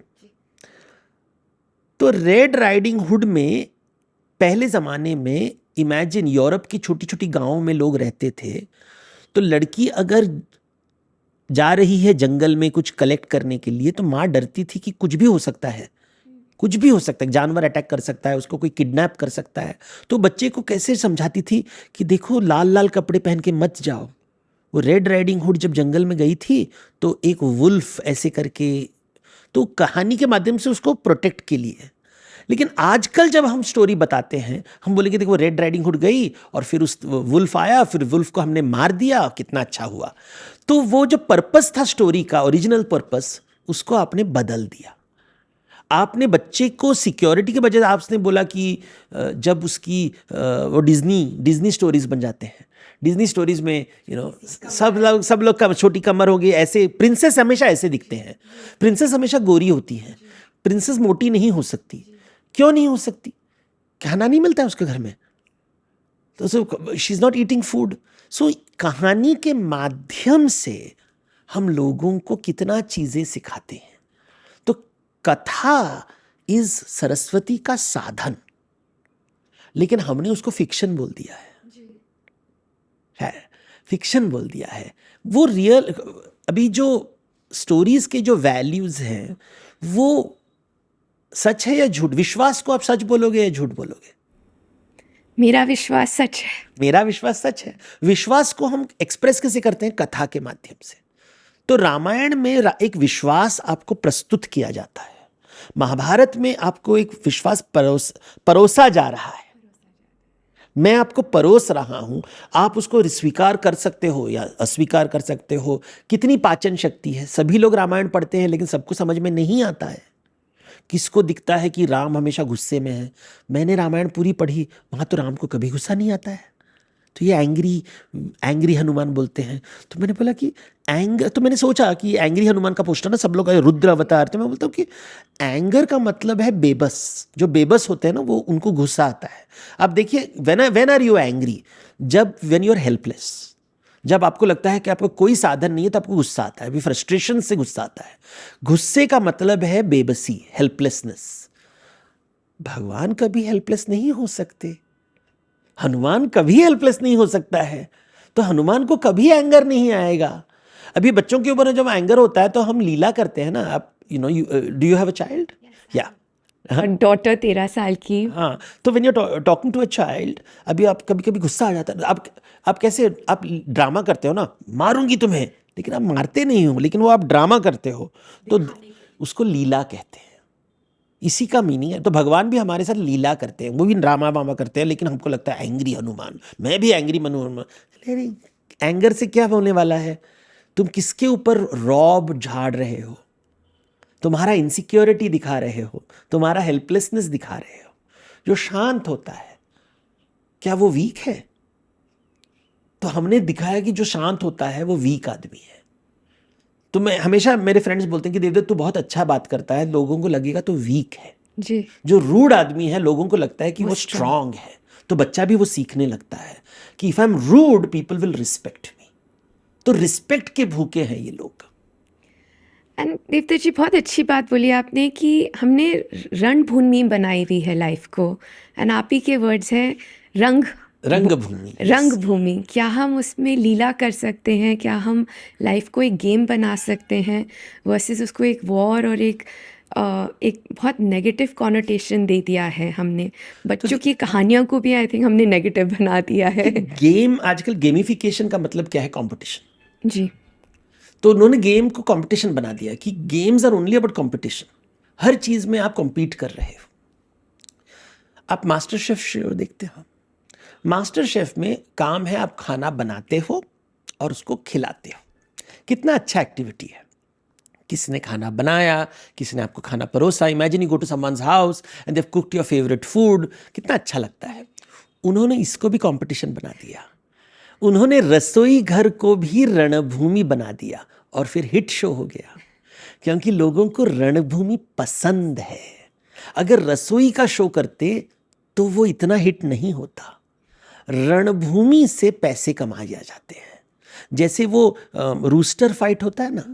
तो रेड राइडिंग हुड में पहले ज़माने में इमेजिन यूरोप की छोटी छोटी गांवों में लोग रहते थे, तो लड़की अगर जा रही है जंगल में कुछ कलेक्ट करने के लिए तो माँ डरती थी कि कुछ भी हो सकता है, कुछ भी हो सकता है, जानवर अटैक कर सकता है, उसको कोई किडनैप कर सकता है। तो बच्चे को कैसे समझाती थी कि देखो लाल लाल कपड़े पहन के मत जाओ। वो रेड राइडिंग हुड जब जंगल में गई थी तो एक वुल्फ ऐसे करके, तो कहानी के माध्यम से उसको प्रोटेक्ट के लिए। लेकिन आजकल जब हम स्टोरी बताते हैं, हम बोलेंगे देखो रेड राइडिंग हुड गई और फिर उस वुल्फ आया, फिर वुल्फ को हमने मार दिया, कितना अच्छा हुआ। तो वो जो पर्पस था स्टोरी का, ओरिजिनल पर्पस, उसको आपने बदल दिया। आपने बच्चे को सिक्योरिटी के बजाय आपने बोला कि जब उसकी वो डिज्नी स्टोरीज बन जाते हैं, डिज्नी स्टोरीज में सब लोग का छोटी कमर होगी, ऐसे प्रिंसेस हमेशा ऐसे दिखते हैं, प्रिंसेस हमेशा गोरी होती हैं, प्रिंसेस मोटी नहीं हो सकती। क्यों नहीं हो सकती? खाना नहीं मिलता है उसके घर में, तो she is not eating food. So कहानी के माध्यम से हम लोगों को कितना चीजें सिखाते हैं। तो कथा इज सरस्वती का साधन, लेकिन हमने उसको फिक्शन बोल दिया है, फिक्शन बोल दिया है। वो रियल, अभी जो स्टोरीज के जो वैल्यूज हैं वो सच है या झूठ? विश्वास को आप सच बोलोगे या झूठ बोलोगे? मेरा विश्वास सच है। मेरा विश्वास सच है। विश्वास को हम एक्सप्रेस कैसे करते हैं? कथा के माध्यम से। तो रामायण में एक विश्वास आपको प्रस्तुत किया जाता है, महाभारत में आपको एक विश्वास परोसा जा रहा है। मैं आपको परोस रहा हूं, आप उसको स्वीकार कर सकते हो या अस्वीकार कर सकते हो। कितनी पाचन शक्ति है। सभी लोग रामायण पढ़ते हैं लेकिन सबको समझ में नहीं आता है। किसको दिखता है कि राम हमेशा गुस्से में है? मैंने रामायण पूरी पढ़ी, वहाँ तो राम को कभी गुस्सा नहीं आता है। तो ये एंग्री हनुमान बोलते हैं। तो मैंने बोला कि एंगर, तो मैंने सोचा कि एंग्री हनुमान का पोस्टर ना सब लोग रुद्र अवतार, तो मैं बोलता हूँ कि एंगर का मतलब है बेबस। जो बेबस होते हैं ना वो, उनको गुस्सा आता है। अब देखिए, when are you angry? When you are helpless, जब आपको लगता है कि आपको कोई साधन नहीं है तो आपको गुस्सा आता है। अभी फ्रस्ट्रेशन से गुस्सा आता है। गुस्से का मतलब है बेबसी, हेल्पलेसनेस। भगवान कभी हेल्पलेस नहीं हो सकते, हनुमान कभी हेल्पलेस नहीं हो सकता है, तो हनुमान को कभी एंगर नहीं आएगा। अभी बच्चों के ऊपर जब एंगर होता है तो हम लीला करते हैं ना। आप do you have a child? या डॉटर 13 साल की। हाँ, तो when you talking to a child, अभी आप कभी कभी गुस्सा आ जाता है। आप कैसे आप ड्रामा करते हो ना, मारूंगी तुम्हें, लेकिन आप मारते नहीं हो, लेकिन वो आप ड्रामा करते हो, तो उसको लीला कहते हैं। इसी का मीनिंग है। तो भगवान भी हमारे साथ लीला करते हैं, वो भी ड्रामा वामा करते हैं, लेकिन हमको लगता है एंग्री हनुमान, मैं भी एंग्री हनुमान। एंगर से क्या होने वाला है? तुम किसके ऊपर रौब झाड़ रहे हो? तुम्हारा इनसिक्योरिटी दिखा रहे हो, तुम्हारा हेल्पलेसनेस दिखा रहे हो। जो शांत होता है, क्या वो वीक है? तो हमने दिखाया कि जो शांत होता है वो वीक आदमी है। तो मैं हमेशा, मेरे फ्रेंड्स बोलते हैं कि देवदत्त तू बहुत अच्छा बात करता है, लोगों को लगेगा तो वीक है। जी। जो रूड आदमी है लोगों को लगता है कि वो स्ट्रांग है। तो बच्चा भी वो सीखने लगता है कि if I am rude people will respect me. तो रिस्पेक्ट के भूखे हैं ये लोग। एंड देवदत्त जी, बहुत अच्छी बात बोली आपने कि हमने रणभूमि बनाई हुई है लाइफ को, एंड आप ही के वर्ड्स हैं रंगभूमि। रंगभूमि। क्या हम उसमें लीला कर सकते हैं? क्या हम लाइफ को एक गेम बना सकते हैं वर्सेस उसको एक वॉर और एक बहुत नेगेटिव कॉनोटेशन दे दिया है हमने। बच्चों की कहानियों को भी आई थिंक हमने नेगेटिव बना दिया है। गेम, आजकल गेमिफिकेशन का मतलब क्या है? कंपटीशन। जी। तो उन्होंने गेम को कंपटीशन बना दिया कि games are only about competition. हर चीज में आप compete कर रहे हो। आप मास्टर शेफ शो देखते हो, मास्टर शेफ में काम है आप खाना बनाते हो और उसको खिलाते हो। कितना अच्छा एक्टिविटी है। किसने खाना बनाया, किसने आपको खाना परोसा। Imagine you go to someone's house and they have cooked your favourite food, कितना अच्छा लगता है। उन्होंने इसको भी कंपटीशन बना दिया। उन्होंने रसोई घर को भी रणभूमि बना दिया और फिर हिट शो हो गया, क्योंकि लोगों को रणभूमि पसंद है। अगर रसोई का शो करते तो वो इतना हिट नहीं होता। रणभूमि से पैसे कमाए जाते हैं। जैसे वो रूस्टर फाइट होता है ना,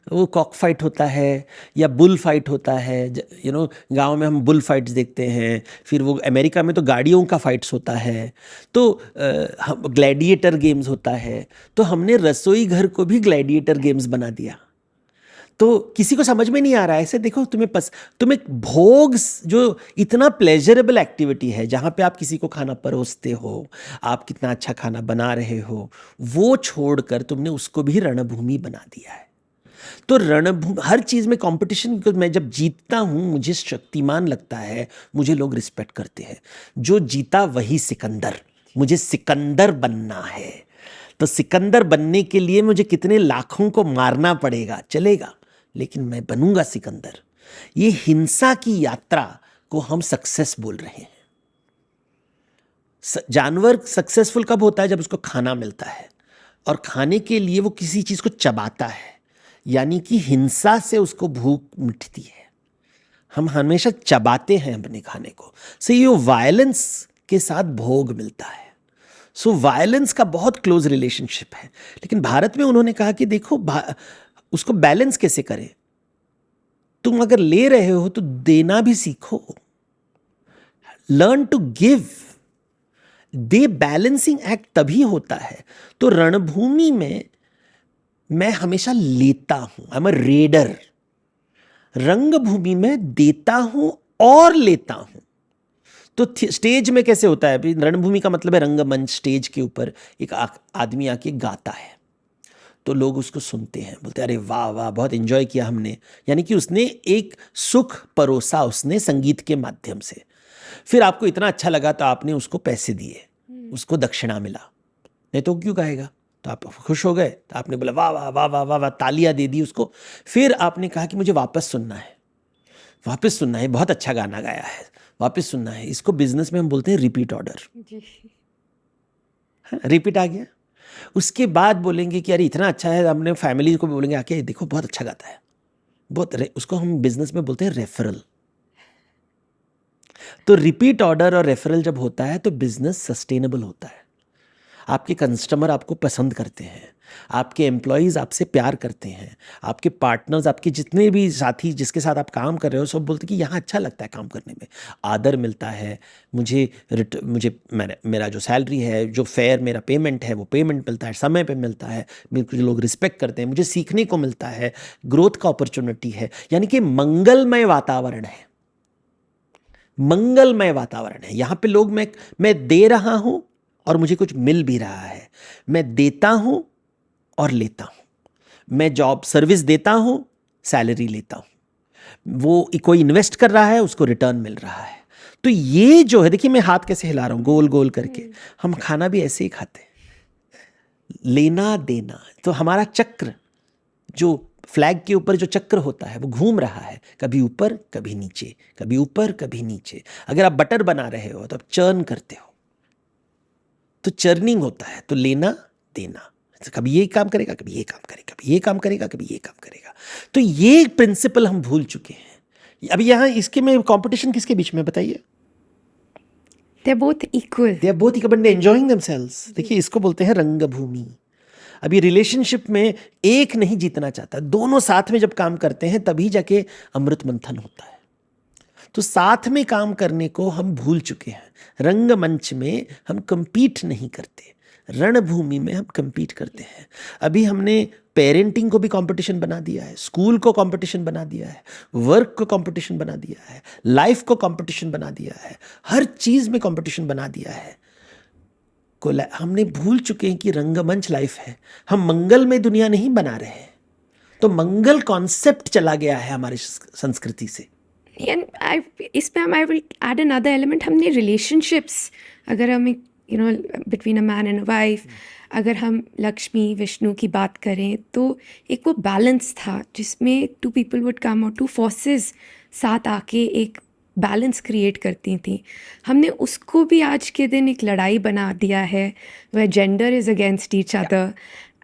वो कॉक फाइट होता है या बुल फाइट होता है। गांव में हम बुल फाइट्स देखते हैं। फिर वो अमेरिका में तो गाड़ियों का फाइट्स होता है। तो ग्लैडिएटर गेम्स होता है। तो हमने रसोई घर को भी ग्लैडिएटर गेम्स बना दिया। तो किसी को समझ में नहीं आ रहा है। ऐसे देखो, तुम्हें भोग जो इतना प्लेजरेबल एक्टिविटी है, जहाँ पे आप किसी को खाना परोसते हो, आप कितना अच्छा खाना बना रहे हो, वो छोड़कर तुमने उसको भी रणभूमि बना दिया है। तो रणभूमि, हर चीज़ में कंपटीशन। मैं जब जीतता हूँ मुझे शक्तिमान लगता है, मुझे लोग रिस्पेक्ट करते हैं। जो जीता वही सिकंदर। मुझे सिकंदर बनना है। तो सिकंदर बनने के लिए मुझे कितने लाखों को मारना पड़ेगा, चलेगा, लेकिन मैं बनूंगा सिकंदर। ये हिंसा की यात्रा को हम सक्सेस बोल रहे हैं। जानवर सक्सेसफुल कब होता है? जब उसको खाना मिलता है, और खाने के लिए वो किसी चीज़ को चबाता है, यानी कि हिंसा से उसको भूख मिटती है। हम हमेशा चबाते हैं अपने खाने को। सो ये वायलेंस के साथ भोग मिलता है। सो वायलेंस का बहुत क्लोज रिलेशनशिप है। लेकिन भारत में उन्होंने कहा कि देखो, उसको बैलेंस कैसे करें। तुम अगर ले रहे हो तो देना भी सीखो। Learn to give. The balancing act तभी होता है। तो रणभूमि में मैं हमेशा लेता हूं। I am a raider. रंगभूमि में देता हूं और लेता हूं। तो स्टेज में कैसे होता है? रणभूमि का मतलब है रंगमंच। स्टेज के ऊपर एक आदमी आके गाता है, तो लोग उसको सुनते हैं, बोलते हैं अरे वाह वाह, बहुत एंजॉय किया हमने। यानी कि उसने एक सुख परोसा, उसने संगीत के माध्यम से। फिर आपको इतना अच्छा लगा तो आपने उसको पैसे दिए, उसको दक्षिणा मिला। नहीं तो क्यों गाएगा? तो आप खुश हो गए, तो आपने बोला वाह वाह वाह वाह वाह वाह, तालियां दे दी उसको। फिर आपने कहा कि मुझे वापस सुनना है, वापस सुनना है, बहुत अच्छा गाना गाया है, वापस सुनना है। इसको बिजनेस में हम बोलते हैं रिपीट ऑर्डर। रिपीट आ गया। उसके बाद बोलेंगे कि अरे इतना अच्छा है, हमने फैमिली को भी बोलेंगे आके देखो बहुत अच्छा गाता है, उसको हम बिजनेस में बोलते हैं रेफरल। तो रिपीट ऑर्डर और रेफरल जब होता है तो बिजनेस सस्टेनेबल होता है। आपके कस्टमर आपको पसंद करते हैं, आपके एम्प्लॉयज़ आपसे प्यार करते हैं, आपके पार्टनर्स, आपके जितने भी साथी जिसके साथ आप काम कर रहे हो, सब बोलते हैं कि यहाँ अच्छा लगता है काम करने में, आदर मिलता है, मुझे मेरा जो सैलरी है, जो फेयर मेरा पेमेंट है, वो पेमेंट मिलता है, समय पे मिलता है, मुझे लोग रिस्पेक्ट करते हैं, मुझे सीखने को मिलता है, ग्रोथ का अपॉर्चुनिटी है। यानी कि मंगलमय वातावरण है। मंगलमय वातावरण है। यहाँ पे लोग, मैं दे रहा हूँ और मुझे कुछ मिल भी रहा है। मैं देता हूं और लेता हूं। मैं जॉब सर्विस देता हूं, सैलरी लेता हूं। वो कोई इन्वेस्ट कर रहा है, उसको रिटर्न मिल रहा है। तो ये जो है, देखिए मैं हाथ कैसे हिला रहा हूं गोल गोल करके। हम खाना भी ऐसे ही खाते हैं, लेना देना। तो हमारा चक्र, जो फ्लैग के ऊपर जो चक्र होता है, वो घूम रहा है, कभी ऊपर कभी नीचे, कभी ऊपर कभी नीचे। अगर आप बटर बना रहे हो तो आप चर्न करते हो, तो चर्निंग होता है। तो लेना देना, तो कभी ये काम करेगा, कभी ये काम करेगा, कभी ये काम करेगा, कभी ये काम करेगा। तो ये प्रिंसिपल हम भूल चुके हैं। अभी यहाँ इसके में कंपटीशन किसके बीच में बताइए? They're both equal. They are both equal, but enjoying themselves. देखिए इसको बोलते हैं रंगभूमि। अभी रिलेशनशिप में एक नहीं जीतना चाहता, दोनों साथ में जब काम करते हैं तभी जाके अमृत मंथन होता है। तो साथ में काम करने को हम भूल चुके हैं। रंगमंच में हम कंपीट नहीं करते, रणभूमि में हम कंपीट करते हैं। अभी हमने पेरेंटिंग को भी कंपटीशन बना दिया है, स्कूल को कंपटीशन बना दिया है, वर्क को कंपटीशन बना दिया है, लाइफ को कंपटीशन बना दिया है, हर चीज में कंपटीशन बना दिया है। हमने भूल चुके हैं कि रंगमंच लाइफ है। हम मंगल में दुनिया नहीं बना रहे हैं। तो मंगल कॉन्सेप्ट चला गया है हमारी संस्कृति से। इसमें I will add another element. हमने रिलेशनशिप्स, अगर हम एक you know between a man and a wife, अगर हम लक्ष्मी विष्णु की बात करें तो एक वो बैलेंस था जिसमें टू पीपल वुड कम और टू फोर्सेस साथ आके एक बैलेंस क्रिएट करती थी। हमने उसको भी आज के दिन एक लड़ाई बना दिया है, where gender is against each other,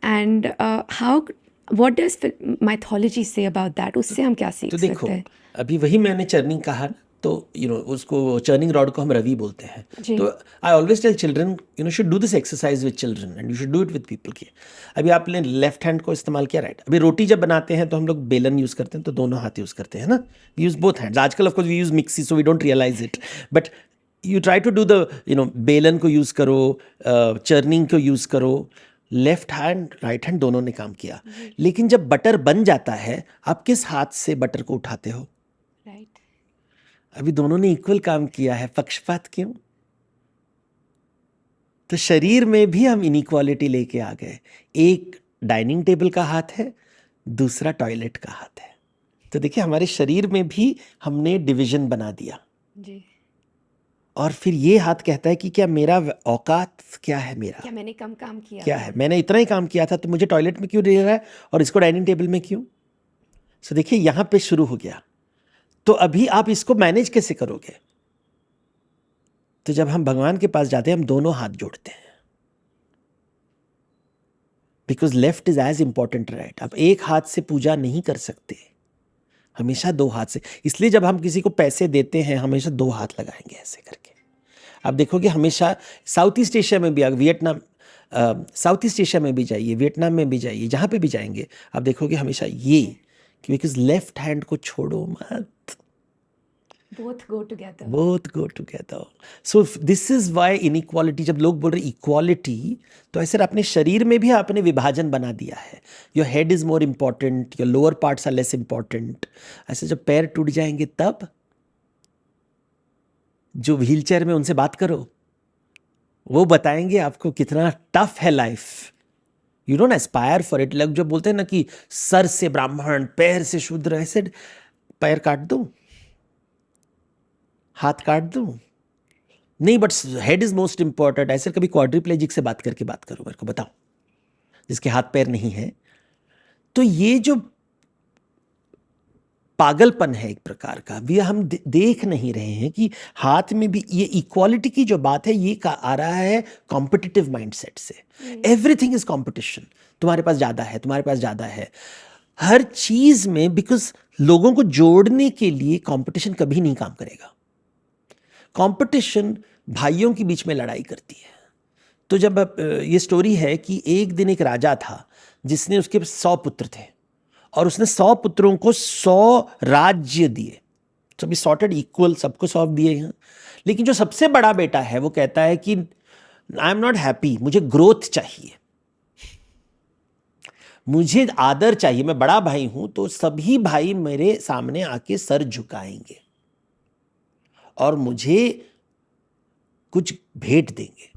and how what does mythology say about that? उससे हम क्या सीख तो देखो, सकते हैं? अभी वही मैंने चर्निंग कहा ना, तो उसको चर्निंग रॉड को हम रवि बोलते हैं। जी। तो I always tell children should do this exercise with children and you should do it with people की। अभी आपने लेफ्ट हैंड को इस्तेमाल किया, राइट। अभी रोटी जब बनाते हैं तो हम लोग बेलन यूज़ करते हैं, तो दोनों हाथ यूज़ करते हैं ना, वी यूज़ बोथ हैंड्स। आजकल of course we use mixie, so we don't realise it, but you try to do the बेलन को यूज़ करो, चर्निंग को यूज़ करो। लेफ्ट हैंड राइट हैंड दोनों ने काम किया। लेकिन जब बटर बन जाता है, आप किस हाथ से बटर को उठाते हो? राइट। अभी दोनों ने इक्वल काम किया है, पक्षपात क्यों? तो शरीर में भी हम इनइक्वालिटी लेके आ गए। एक डाइनिंग टेबल का हाथ है, दूसरा टॉयलेट का हाथ है। तो देखिए, हमारे शरीर में भी हमने डिवीजन बना दिया। जी। और फिर ये हाथ कहता है कि क्या मेरा औकात क्या है, मेरा क्या मैंने कम काम किया? क्या है, मैंने इतना ही काम किया था, तो मुझे टॉयलेट में क्यों दे रहा है और इसको डाइनिंग टेबल में क्यों? सो देखिए, यहां पे शुरू हो गया। तो अभी आप इसको मैनेज कैसे करोगे? तो जब हम भगवान के पास जाते हैं, हम दोनों हाथ जोड़ते हैं, because left is as important right. आप एक हाथ से पूजा नहीं कर सकते, हमेशा दो हाथ से। इसलिए जब हम किसी को पैसे देते हैं, हमेशा दो हाथ लगाएंगे ऐसे करके। आप देखोगे हमेशा साउथ ईस्ट एशिया में भी, वियतनाम, साउथ ईस्ट एशिया में भी जाइए, वियतनाम में भी जाइए, जहाँ पे भी जाएंगे, आप देखोगे हमेशा ये, बिकॉज लेफ्ट हैंड को छोड़ो मत, both go together. Both go together. So this is why inequality, जब लोग बोल रहे इक्वालिटी, तो ऐसे अपने शरीर में भी आपने विभाजन बना दिया है। Your head is more important, your lower parts are less important. ऐसे जब पैर टूट जाएंगे, तब जो व्हील चेयर में उनसे बात करो, वो बताएंगे आपको कितना टफ है life. You don't Aspire for it. लोग जो बोलते हैं ना कि सर से ब्राह्मण, पैर से शूद्र, ऐसे पैर काट दूं, हाथ काट दूं? नहीं, but head is most important. ऐसे कभी क्वाड्रिप्लेजिक से बात करके बात करो, मेरे को बताओ, जिसके हाथ पैर नहीं है। तो ये जो पागलपन है एक प्रकार का, भी हम देख नहीं रहे हैं कि हाथ में भी ये इक्वालिटी की जो बात है, ये आ रहा है कॉम्पिटिटिव माइंडसेट से। एवरीथिंग इज कॉम्पिटिशन, तुम्हारे पास ज्यादा है, तुम्हारे पास ज्यादा है, हर चीज में। बिकॉज लोगों को जोड़ने के लिए कंपटीशन कभी नहीं काम करेगा। कंपटीशन भाइयों के बीच में लड़ाई करती है। तो जब ये स्टोरी है कि एक दिन एक राजा था जिसने, उसके 100 पुत्र थे और उसने 100 पुत्रों को 100 राज्य दिए, सभी सॉर्टेड इक्वल, सबको 100 दिए हैं। लेकिन जो सबसे बड़ा बेटा है वो कहता है कि आई एम नॉट हैप्पी, मुझे ग्रोथ चाहिए, मुझे आदर चाहिए, मैं बड़ा भाई हूं, तो सभी भाई मेरे सामने आके सर झुकाएंगे और मुझे कुछ भेंट देंगे।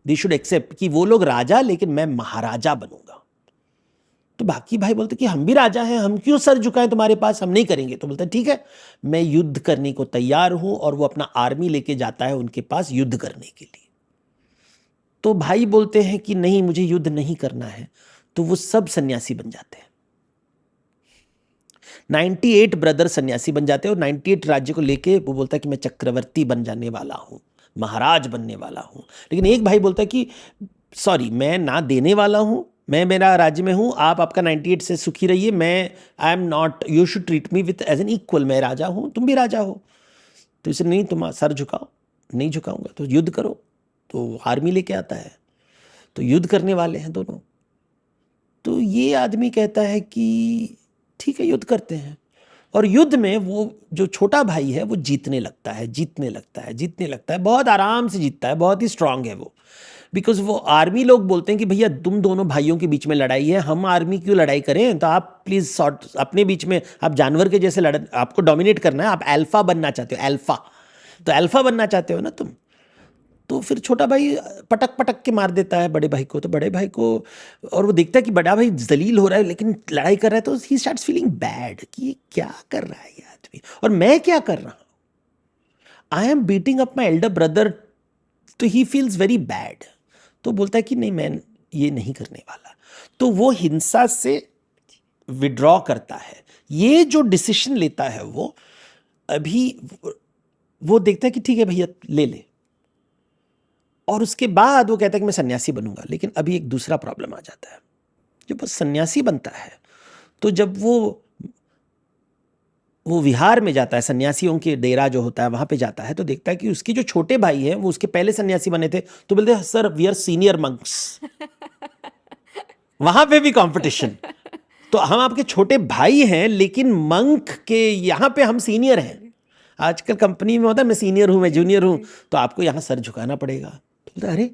दे शुड एक्सेप्ट कि वो लोग राजा, लेकिन मैं महाराजा बनूंगा। तो बाकी भाई बोलते कि हम भी राजा हैं, हम क्यों सर झुकाएं तुम्हारे पास, हम नहीं करेंगे। तो बोलते ठीक है, मैं युद्ध करने को तैयार हूं। और वो अपना आर्मी लेके जाता है उनके पास युद्ध करने के लिए। तो भाई बोलते हैं कि नहीं, मुझे युद्ध नहीं करना है। तो वो सब सन्यासी बन जाते हैं। 98 ब्रदर सन्यासी बन जाते हैं और 98 राज्य को लेके वो बोलता है कि मैं चक्रवर्ती बन जाने वाला हूं, महाराज बनने वाला हूं। लेकिन एक भाई बोलता है कि सॉरी, मैं ना देने वाला हूं, मैं मेरा राज्य में हूं, आप आपका 98 से सुखी रहिए, मैं I am not, you should treat me with as an equal, मैं राजा हूं, तुम भी राजा हो। तो इसे नहीं, तुम सर झुकाओ। नहीं झुकाऊंगा तो युद्ध करो। तो आर्मी लेके आता है, तो युद्ध करने वाले हैं दोनों। तो ये आदमी कहता है कि ठीक है, युद्ध करते हैं। और युद्ध में वो जो छोटा भाई है वो जीतने लगता है, जीतने लगता है, जीतने लगता है, बहुत आराम से जीतता है, बहुत ही स्ट्रांग है वो। बिकॉज वो आर्मी लोग बोलते हैं कि भैया तुम दोनों भाइयों के बीच में लड़ाई है, हम आर्मी क्यों लड़ाई करें, तो आप प्लीज सॉर्ट अपने बीच में, आप जानवर के जैसे लड़, आपको डोमिनेट करना है, आप अल्फा बनना चाहते हो, अल्फा, तो अल्फा बनना चाहते हो ना तुम। तो फिर छोटा भाई पटक पटक के मार देता है बड़े भाई को। तो बड़े भाई को, और वो देखता है कि बड़ा भाई जलील हो रहा है लेकिन लड़ाई कर रहा है, तो ही स्टार्ट्स फीलिंग बैड कि ये क्या कर रहा है ये आदमी, और मैं क्या कर रहा हूं। I am beating up my elder brother तो ही फील्स वेरी बैड, तो बोलता है कि नहीं मैं ये नहीं करने वाला, तो वो हिंसा से विड्रॉ करता है। ये जो डिसीजन लेता है वो अभी वो देखता है कि ठीक है भैया ले ले, और उसके बाद वो कहता है कि मैं सन्यासी बनूंगा। लेकिन अभी एक दूसरा प्रॉब्लम आ जाता है, जब वो सन्यासी बनता है तो जब वो विहार में जाता है, सन्यासियों के डेरा जो होता है वहां पे जाता है, तो देखता है कि उसके जो छोटे भाई हैं वो उसके पहले सन्यासी बने थे, तो बोलते हैं sir we are senior monks. वहां पे भी कंपटीशन, तो हम आपके छोटे भाई हैं लेकिन मंक के यहाँ पे हम सीनियर हैं। आजकल कंपनी में होता है मैं सीनियर हूँ, मैं जूनियर हूँ, तो आपको यहाँ सर झुकाना पड़ेगा। बोलता अरे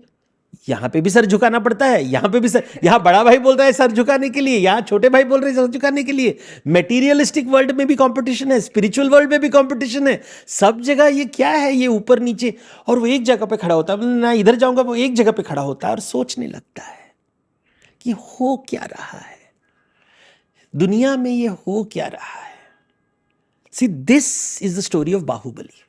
यहाँ पे भी सर झुकाना पड़ता है, यहाँ पे भी सर, यहाँ बड़ा भाई बोल रहा है सर झुकाने के लिए, यहाँ छोटे भाई बोल रहे हैं सर झुकाने के लिए। मेटीरियलिस्टिक वर्ल्ड में भी कंपटीशन है, स्पिरिचुअल वर्ल्ड में भी कंपटीशन है, सब जगह ये क्या है, ये ऊपर नीचे। और वो एक जगह पे खड़ा होता है, ना इधर जाऊंगा, वो एक जगह पे खड़ा होता है और सोचने लगता है कि हो क्या रहा है दुनिया में, ये हो क्या रहा है। See this is the story of Baahubali.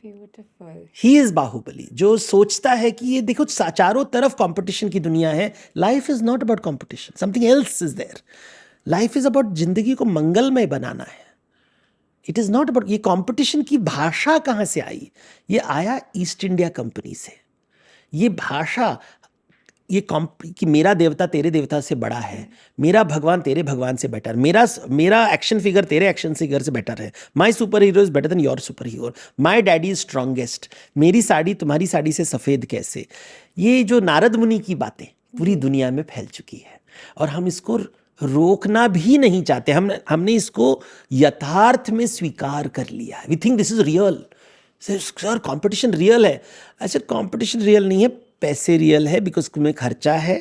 Beautiful. He is Baahubali, जो सोचता है कि ये देखो चारों तरफ कंपटीशन की दुनिया है। Life is not about competition, something else is there. Life is about जिंदगी को मंगलमय बनाना है। इट इज नॉट अबाउट, ये कंपटीशन की भाषा कहाँ से आई? ये आया ईस्ट इंडिया कंपनी से। ये भाषा, ये कि मेरा देवता तेरे देवता से बड़ा है, मेरा भगवान तेरे भगवान से बेटर, मेरा एक्शन फिगर तेरे एक्शन फिगर से बेटर है, my super hero is better than your super hero, my daddy is strongest, मेरी साड़ी तुम्हारी साड़ी से सफ़ेद कैसे। ये जो नारद मुनि की बातें पूरी दुनिया में फैल चुकी है और हम इसको रोकना भी नहीं चाहते। हमने इसको यथार्थ में स्वीकार कर लिया है। We think this is real. Sir competition real है। अच्छा कंपटीशन रियल नहीं है, पैसे रियल है, बिकॉज तुम्हें खर्चा है,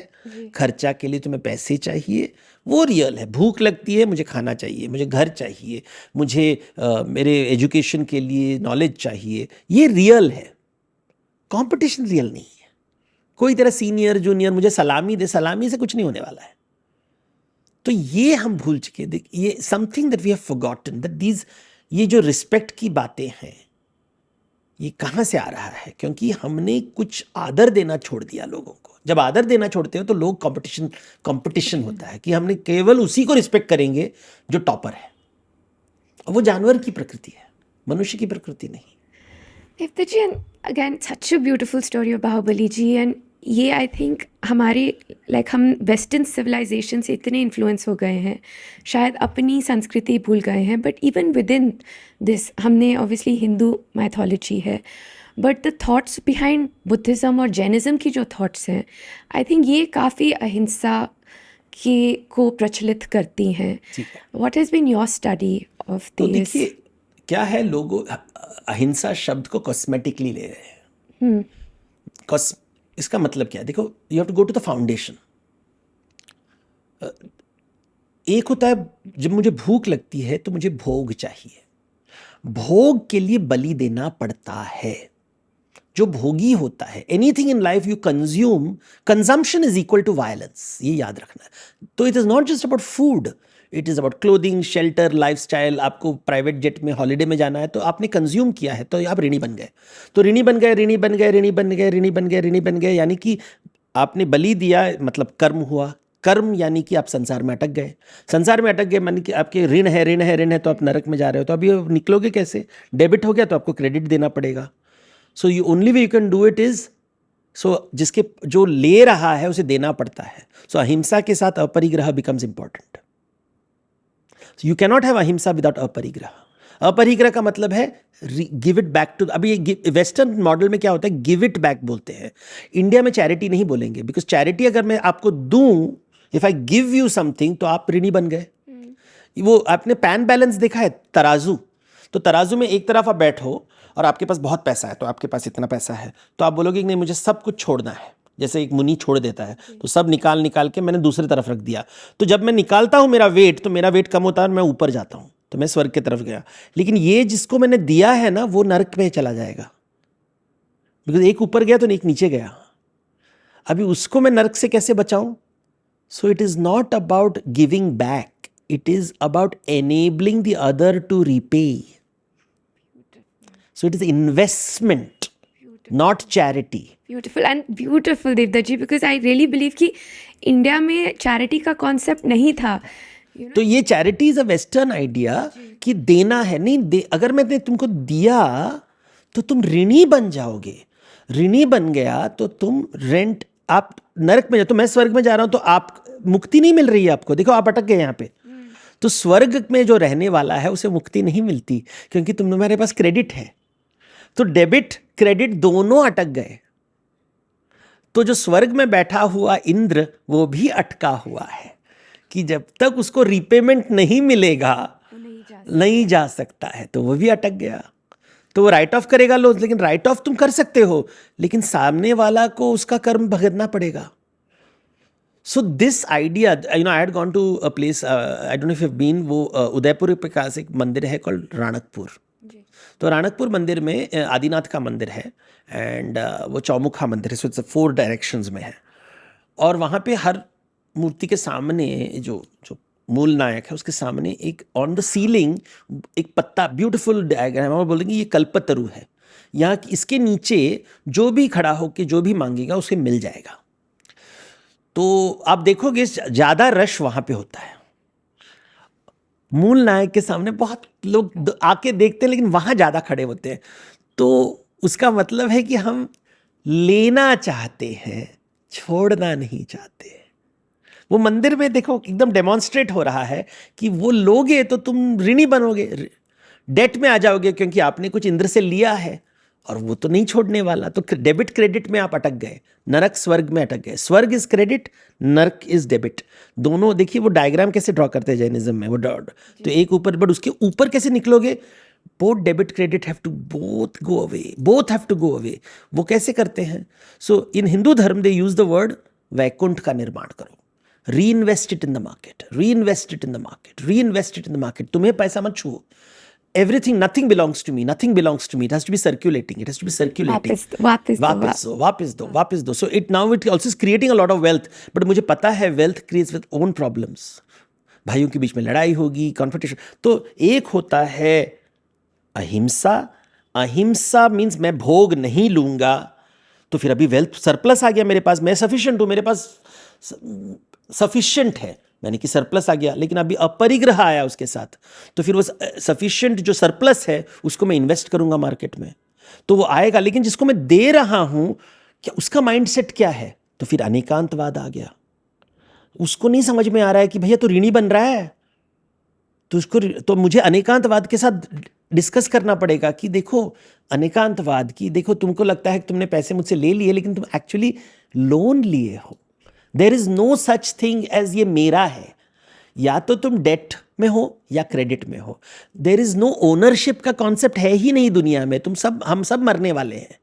खर्चा के लिए तुम्हें पैसे चाहिए, वो रियल है। भूख लगती है, मुझे खाना चाहिए, मुझे घर चाहिए, मुझे मेरे एजुकेशन के लिए नॉलेज चाहिए, ये रियल है। कंपटीशन रियल नहीं है। कोई तेरा सीनियर जूनियर मुझे सलामी दे, सलामी से कुछ नहीं होने वाला है। तो ये हम भूल चुके, ये something that we have forgotten, that these, ये जो रिस्पेक्ट की बातें हैं ये कहाँ से आ रहा है? क्योंकि हमने कुछ आदर देना छोड़ दिया लोगों को। जब आदर देना छोड़ते हो तो लोग कंपटीशन होता है कि हमने केवल उसी को रिस्पेक्ट करेंगे जो टॉपर है, और वो जानवर की प्रकृति है, मनुष्य की प्रकृति नहीं। Devta ji, and again, such a beautiful story of Bahubali ji, and ये आई थिंक हमारे हम वेस्टर्न सिविलाइजेशन से इतने इन्फ्लुएंस हो गए हैं, शायद अपनी संस्कृति भूल गए हैं। But even with in this, हमने ऑब्वियसली हिंदू मैथोलॉजी है, but the thoughts behind Buddhism और जैनिज़्म की जो थॉट्स हैं, आई थिंक ये काफ़ी अहिंसा को प्रचलित करती हैं। What has been your study of तो दिस? देखिए क्या है, लोग अहिंसा शब्द को कॉस्मेटिकली ले रहे हैं। इसका मतलब क्या है? देखो, you have to go to the foundation. एक होता है जब मुझे भूख लगती है तो मुझे भोग चाहिए, भोग के लिए बलि देना पड़ता है। जो भोगी होता है, anything in life you consume, consumption is equal to violence, ये याद रखना है। तो it is not just about food, it is about clothing, shelter, lifestyle. आपको प्राइवेट जेट में हॉलीडे में जाना है तो आपने कंज्यूम किया है, तो आप ऋणी बन गए, तो ऋणी बन गए, ऋणी बन गए, ऋणी बन गए, ऋणी बन गए, ऋणी बन गए, यानी कि आपने बलि दिया, मतलब कर्म हुआ। कर्म यानी कि आप संसार में अटक गए, संसार में अटक गए मन कि आपके ऋण है, ऋण है, ऋण है, तो आप नरक में जा रहे हो। तो अभी निकलोगे कैसे? डेबिट हो गया तो आपको क्रेडिट देना पड़ेगा। So you only way you can do it is, जिसके जो ले रहा है उसे देना पड़ता है। सो अहिंसा के साथ अपरिग्रह becomes important. You cannot have अहिंसा विदाउट अपरिग्रह। अपरिग्रह का मतलब है गिव इट बैक टू। अभी वेस्टर्न मॉडल में क्या होता है, गिव इट बैक बोलते हैं। इंडिया में चैरिटी नहीं बोलेंगे, बिकॉज चैरिटी अगर मैं आपको दूं, if I give you something, तो आप ऋणी बन गए। वो आपने पैन बैलेंस देखा है, तराजू। तो तराजू में एक तरफ आप बैठो और आपके पास बहुत पैसा है, तो आपके पास इतना पैसा है, तो आप बोलोगे कि नहीं मुझे सब कुछ छोड़ना है। जैसे एक मुनि छोड़ देता है, तो सब निकाल के मैंने दूसरी तरफ रख दिया। तो जब मैं निकालता हूं मेरा वेट, तो मेरा वेट कम होता है और मैं ऊपर जाता हूं, तो मैं स्वर्ग की तरफ गया। लेकिन ये जिसको मैंने दिया है ना, वो नरक में चला जाएगा, बिकॉज एक ऊपर गया तो एक नीचे गया। अभी उसको मैं नरक से कैसे बचाऊं? So it is not about giving back, it is about enabling the other to repay. So it is investment. not charity. Beautiful Devdutt ji, because I really believe कि इंडिया में चैरिटी का कॉन्सेप्ट नहीं था. तो ये charity is a western idea कि देना है, नहीं दे, अगर मैंने तुमको दिया तो तुम ऋणी बन जाओगे. ऋणी बन गया तो तुम रेंट, आप नरक में जाओ. तो मैं स्वर्ग में जा रहा हूं तो आप मुक्ति नहीं मिल रही है आपको. देखो आप अटक गए यहाँ पे. तो स्वर्ग में जो रहने वाला है उसे मुक्ति नहीं मिलती क्योंकि तुम्हारे पास क्रेडिट है. तो डेबिट क्रेडिट दोनों अटक गए. तो जो स्वर्ग में बैठा हुआ इंद्र वो भी अटका हुआ है कि जब तक उसको रीपेमेंट नहीं मिलेगा नहीं जा सकता है. तो वो भी अटक गया. तो वो राइट ऑफ करेगा लोन, लेकिन राइट ऑफ तुम कर सकते हो लेकिन सामने वाला को उसका कर्म भुगतना पड़ेगा. So this idea, you know, I had gone to a place, I don't know if you have been, वो उदयपुर के पास एक मंदिर है कॉल्ड राणकपुर. तो राणकपुर मंदिर में आदिनाथ का मंदिर है एंड वो चौमुखा मंदिर है. सो इट्स 4 डायरेक्शंस में है. और वहाँ पे हर मूर्ति के सामने जो जो मूल नायक है उसके सामने एक ऑन द सीलिंग एक पत्ता, ब्यूटीफुल डायग्राम, और बोलेंगे ये कल्पतरु है. यहाँ इसके नीचे जो भी खड़ा होकर जो भी मांगेगा उसे मिल जाएगा. तो आप देखोगे ज़्यादा रश वहाँ पे होता है. मूल नायक के सामने बहुत लोग आके देखते हैं लेकिन वहाँ ज़्यादा खड़े होते हैं. तो उसका मतलब है कि हम लेना चाहते हैं, छोड़ना नहीं चाहते. वो मंदिर में देखो एकदम डेमॉन्स्ट्रेट हो रहा है कि वो लोगे तो तुम ऋणी बनोगे, डेट में आ जाओगे क्योंकि आपने कुछ इंद्र से लिया है और वो तो नहीं छोड़ने वाला. तो डेबिट क्रेडिट में आप अटक गए, नरक स्वर्ग में अटक गए. स्वर्ग इज क्रेडिट, नरक इज डेबिट. दोनों देखिए वो डायग्राम कैसे ड्रॉ करते हैं जैनिज्म में. वो तो एक ऊपर, बट उसके ऊपर कैसे निकलोगे. Both debit credit have to both go away, both have to go away. वो कैसे करते हैं. So in Hindu dharma they use the word Vaikuntha का निर्माण करो. Reinvest it in the market, reinvest it in the market, reinvest it in the market. तुम्हें पैसा मत छुओ. Everything, nothing belongs to me, nothing belongs to me. It has to be circulating. It has to be circulating. वापस दो. So it now it also is creating a lot of wealth. But मुझे पता है wealth creates with own problems. भाइयों के बीच में लड़ाई होगी, confrontation. तो एक होता है अहिंसा. अहिंसा means मैं भोग नहीं लूंगा. तो फिर अभी wealth surplus आ गया मेरे पास, मैं sufficient हूँ, मेरे पास sufficient है, यानी कि सरप्लस आ गया. लेकिन अभी अपरिग्रह आया उसके साथ. तो फिर वो सफिशिएंट जो सरप्लस है उसको मैं इन्वेस्ट करूंगा मार्केट में, तो वो आएगा. लेकिन जिसको मैं दे रहा हूं, क्या उसका माइंडसेट क्या है. तो फिर अनेकांतवाद आ गया. उसको नहीं समझ में आ रहा है कि भैया तो ऋणी बन रहा है. तो उसको, तो मुझे अनेकांतवाद के साथ डिस्कस करना पड़ेगा कि देखो अनेकांतवाद की, देखो तुमको लगता है कि तुमने पैसे मुझसे ले लिए लेकिन तुम एक्चुअली लोन लिए हो. There is no such thing as ये मेरा है. या तो तुम डेट में हो या क्रेडिट में हो. देयर इज नो ओनरशिप का कॉन्सेप्ट है ही नहीं दुनिया में. हम सब मरने वाले हैं.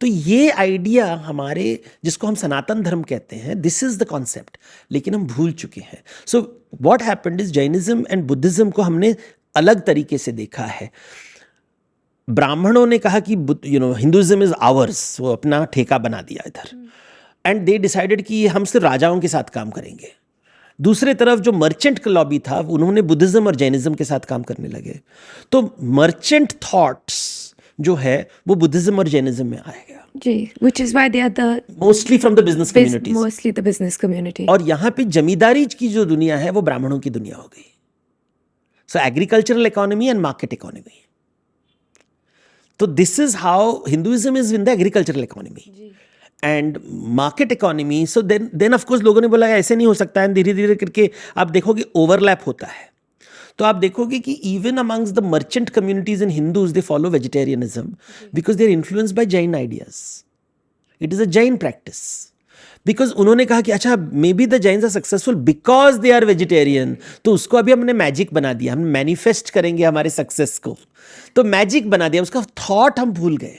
तो ये आइडिया हमारे, जिसको हम सनातन धर्म कहते हैं, दिस इज द कॉन्सेप्ट, लेकिन हम भूल चुके हैं. So what happened is Jainism and Buddhism को हमने अलग तरीके से देखा है. ब्राह्मणों ने कहा कि हिंदुइज्म इज आवर्स, वो अपना ठेका बना दिया इधर. एंड दे डिसाइडेड कि हम सिर्फ राजाओं के साथ काम करेंगे. दूसरे तरफ जो मर्चेंट का लॉबी था उन्होंने बुद्धिज्म और जैनिज्म के साथ काम करने लगे. तो मर्चेंट थॉट्स जो है वो बुद्धिज्म और जैनिज्म में आएगा जी, which is why they are the mostly from the business communities. mostly the business community. और यहाँ पे जमींदारी की जो दुनिया है वो ब्राह्मणों की दुनिया हो गई. So agricultural economy and market economy. तो this is how Hinduism is in the agricultural economy and market economy. So then of course लोगों ने बोला ऐसे नहीं हो सकता है. धीरे धीरे करके आप देखोगे ओवरलैप होता है. तो आप देखोगे कि even amongst the merchant communities in Hindus they follow vegetarianism because they are influenced by Jain ideas. It is a Jain practice. Because उन्होंने कहा कि अच्छा may be the Jains are successful because they are vegetarian. तो उसको अभी हमने मैजिक बना दिया. हम मैनिफेस्ट करेंगे हमारे सक्सेस को, तो मैजिक बना दिया. उसका थॉट हम भूल गए